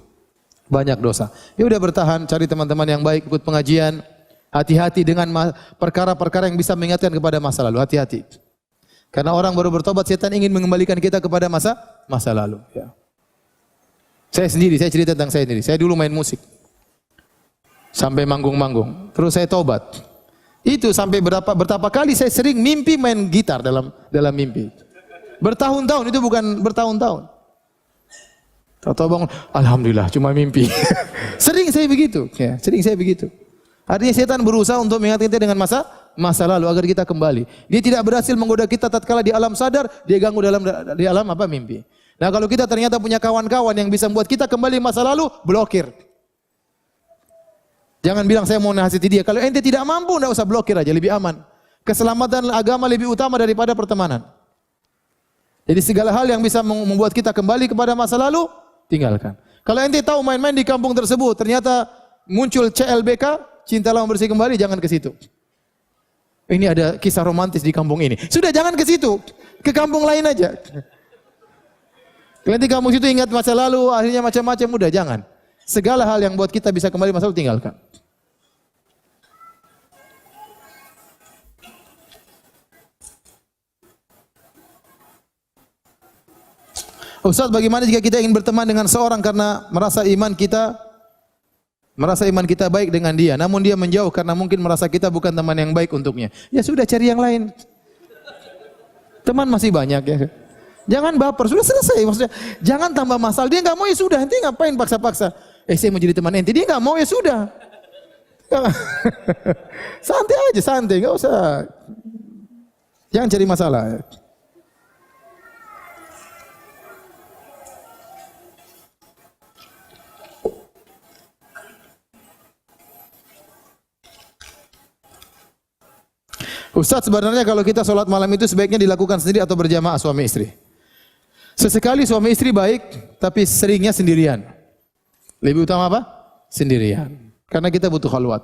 Banyak dosa. Ya udah, bertahan, cari teman-teman yang baik, ikut pengajian. Hati-hati dengan perkara-perkara yang bisa mengingatkan kepada masa lalu. Hati-hati. Karena orang baru bertobat, setan ingin mengembalikan kita kepada masa lalu. Ya. Saya cerita tentang saya sendiri. Saya dulu main musik. Sampai manggung-manggung. Terus saya tobat. Itu sampai berapa kali saya sering mimpi main gitar dalam mimpi. Bertahun-tahun, itu bukan bertahun-tahun. Tahu-tahu bangun, alhamdulillah cuma mimpi. Sering saya begitu. Ya, sering saya begitu. Artinya setan berusaha untuk mengingatkan kita dengan masa lalu agar kita kembali. Dia tidak berhasil menggoda kita tatkala di alam sadar, dia ganggu di alam mimpi. Nah, kalau kita ternyata punya kawan-kawan yang bisa membuat kita kembali masa lalu, blokir. Jangan bilang saya mau nasihati dia. Kalau ente tidak mampu, enggak usah blokir aja, lebih aman. Keselamatan agama lebih utama daripada pertemanan. Jadi segala hal yang bisa membuat kita kembali kepada masa lalu, tinggalkan. Kalau ente tahu main-main di kampung tersebut, ternyata muncul CLBK, cinta lama bersih kembali, jangan ke situ. Ini ada kisah romantis di kampung ini. Sudah, jangan ke situ. Ke kampung lain aja. Nanti kampung situ ingat masa lalu, akhirnya macam-macam, udah jangan. Segala hal yang buat kita bisa kembali masa lalu, tinggalkan. Ustaz, bagaimana jika kita ingin berteman dengan seorang karena merasa iman kita baik dengan dia, namun dia menjauh karena mungkin merasa kita bukan teman yang baik untuknya? Ya sudah, cari yang lain. Teman masih banyak ya. Jangan baper, sudah selesai. Maksudnya, jangan tambah masalah. Dia enggak mau, ya sudah. Ente ngapain paksa-paksa? Saya mau jadi teman ente. Dia enggak mau, ya sudah. Santai aja, santai, enggak usah. Jangan cari masalah. Ustaz, sebenarnya kalau kita sholat malam itu sebaiknya dilakukan sendiri atau berjamaah suami istri? Sesekali suami istri baik, tapi seringnya sendirian. Lebih utama apa? Sendirian. Karena kita butuh khalwat.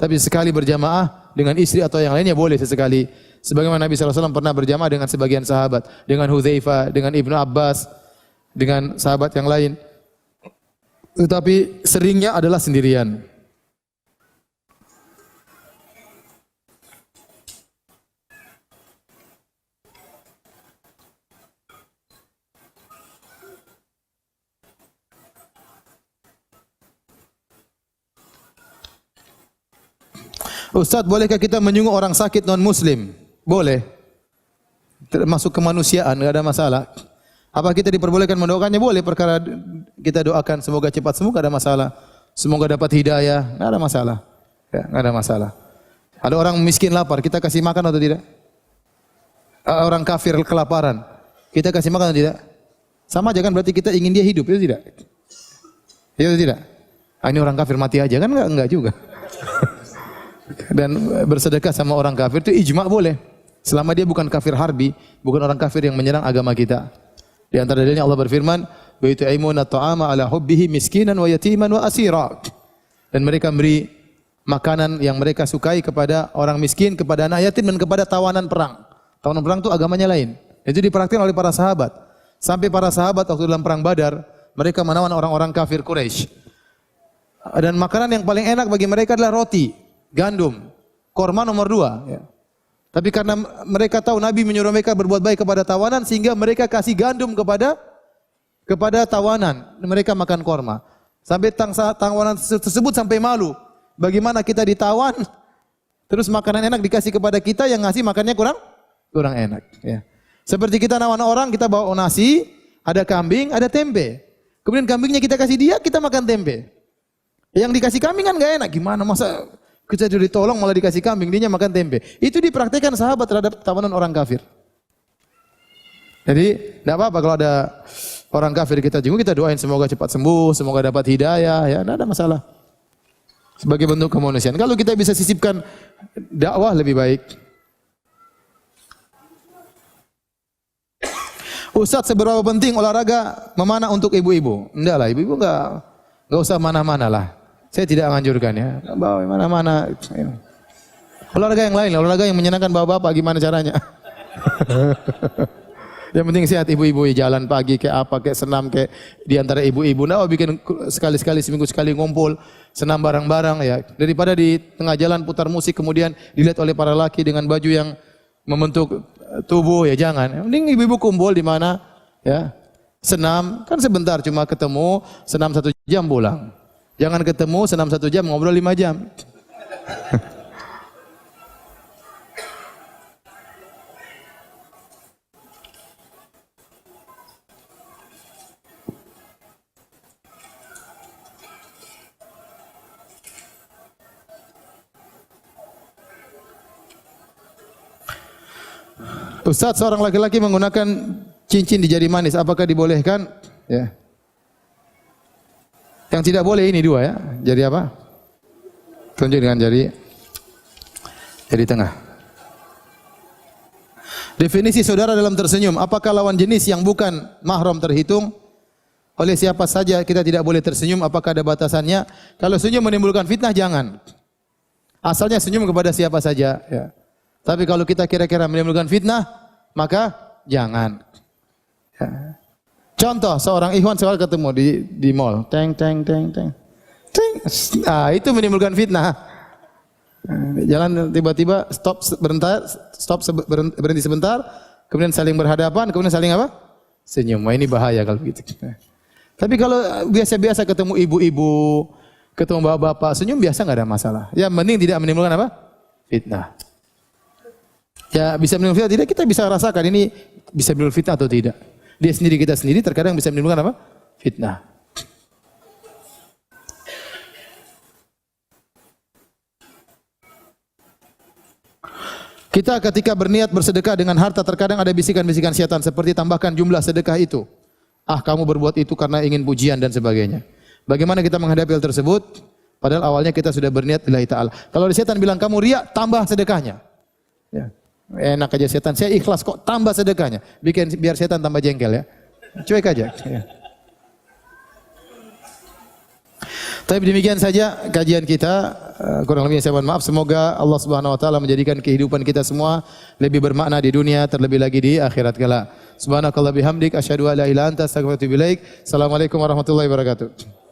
Tapi sekali berjamaah dengan istri atau yang lainnya boleh sesekali. Sebagaimana Nabi SAW pernah berjamaah dengan sebagian sahabat. Dengan Hudzaifah, dengan Ibnu Abbas, dengan sahabat yang lain. Tetapi seringnya adalah sendirian. Ustaz, bolehkah kita menyungguh orang sakit non-muslim? Boleh. Termasuk kemanusiaan, enggak ada masalah. Apa kita diperbolehkan mendoakannya? Boleh, perkara kita doakan semoga cepat sembuh, enggak ada masalah. Semoga dapat hidayah, enggak ada masalah. Ya, enggak ada masalah. Ada orang miskin lapar, kita kasih makan atau tidak? Orang kafir kelaparan, kita kasih makan atau tidak? Sama aja kan, berarti kita ingin dia hidup, itu tidak? Itu tidak? Ini orang kafir mati aja kan? Enggak juga. Dan bersedekah sama orang kafir itu ijma boleh. Selama dia bukan kafir harbi, bukan orang kafir yang menyerang agama kita. Di antara dalilnya Allah berfirman, "Wa yut'imuna at'ama 'ala hubbihi miskinan wa yatiman wa asira." Dan mereka memberi makanan yang mereka sukai kepada orang miskin, kepada anak yatim dan kepada tawanan perang. Tawanan perang itu agamanya lain. Itu dipraktikkan oleh para sahabat. Sampai para sahabat waktu dalam perang Badar, mereka menawan orang-orang kafir Quraisy. Dan makanan yang paling enak bagi mereka adalah roti, gandum, korma nomor 2. Ya. Tapi karena mereka tahu Nabi menyuruh mereka berbuat baik kepada tawanan, sehingga mereka kasih gandum kepada tawanan. Mereka makan korma. Sampai tawanan tersebut sampai malu. Bagaimana kita ditawan, terus makanan enak dikasih kepada kita, yang ngasih makannya kurang enak. Ya. Seperti kita nawan orang, kita bawa nasi, ada kambing, ada tempe. Kemudian kambingnya kita kasih dia, kita makan tempe. Yang dikasih kambing kan gak enak. Gimana masa kita ditolong malah dikasih kambing, dia makan tempe. Itu dipraktikkan sahabat terhadap tawanan orang kafir. Jadi tidak apa-apa kalau ada orang kafir kita jenguk, kita doain semoga cepat sembuh, semoga dapat hidayah, ya tidak ada masalah. Sebagai bentuk kemanusiaan. Kalau kita bisa sisipkan dakwah lebih baik. Ustaz, seberapa penting olahraga memanah untuk ibu-ibu? Enggak lah, ibu-ibu enggak usah mana-mana lah. Saya tidak menganjurkan ya. Bawa mana-mana. Olahraga yang lain, olahraga yang menyenangkan bapak-bapak, gimana caranya? Yang penting sehat ibu-ibu, jalan pagi kayak apa, kayak senam kayak di antara ibu-ibu. Nah, bikin sekali-sekali seminggu sekali ngumpul, senam bareng-bareng ya. Daripada di tengah jalan putar musik kemudian dilihat oleh para laki dengan baju yang membentuk tubuh, ya jangan. Mending ibu-ibu kumpul di mana ya. Senam kan sebentar, cuma ketemu senam 1 jam pulang. Jangan ketemu senam 1 jam ngobrol 5 jam. Ustaz, seorang laki-laki menggunakan cincin di jari manis, apakah dibolehkan? Ya. Yang tidak boleh ini 2 ya. Jari apa? Tunjuk dengan jari tengah. Definisi saudara dalam tersenyum, apakah lawan jenis yang bukan mahram terhitung? Oleh siapa saja kita tidak boleh tersenyum, apakah ada batasannya? Kalau senyum menimbulkan fitnah, jangan. Asalnya senyum kepada siapa saja ya. Tapi kalau kita kira-kira menimbulkan fitnah, maka jangan. Ya. Contoh, seorang ikhwan sekali ketemu di mall. Teng. Ah, itu menimbulkan fitnah. Jalan tiba-tiba berhenti sebentar, kemudian saling berhadapan, kemudian saling apa? Senyum. Wah, ini bahaya kalau begitu. Tapi kalau biasa-biasa ketemu ibu-ibu, ketemu bapak-bapak, senyum biasa enggak ada masalah. Ya, mending tidak menimbulkan apa? Fitnah. Ya, bisa menimbulkan fitnah tidak, kita bisa rasakan ini bisa menimbulkan fitnah atau tidak. Dia sendiri, kita sendiri terkadang bisa menimbulkan apa? Fitnah. Kita ketika berniat bersedekah dengan harta terkadang ada bisikan-bisikan syaitan seperti tambahkan jumlah sedekah itu. Ah, kamu berbuat itu karena ingin pujian dan sebagainya. Bagaimana kita menghadapi hal tersebut? Padahal awalnya kita sudah berniat lillahi ta'ala. Kalau syaitan bilang kamu riya, tambah sedekahnya. Ya. Enak aja setan, saya ikhlas kok, tambah sedekahnya. Biar setan tambah jengkel ya. Cuek aja. Ya. Tapi demikian saja kajian kita. Kurang lebihnya saya mohon maaf. Semoga Allah Subhanahu wa taala menjadikan kehidupan kita semua lebih bermakna di dunia, terlebih lagi di akhirat kelak. Subhanakallah bihamdik asyhadu an la ilaha illa anta astaghfiruka wa atubu ilaik. Assalamualaikum warahmatullahi wabarakatuh.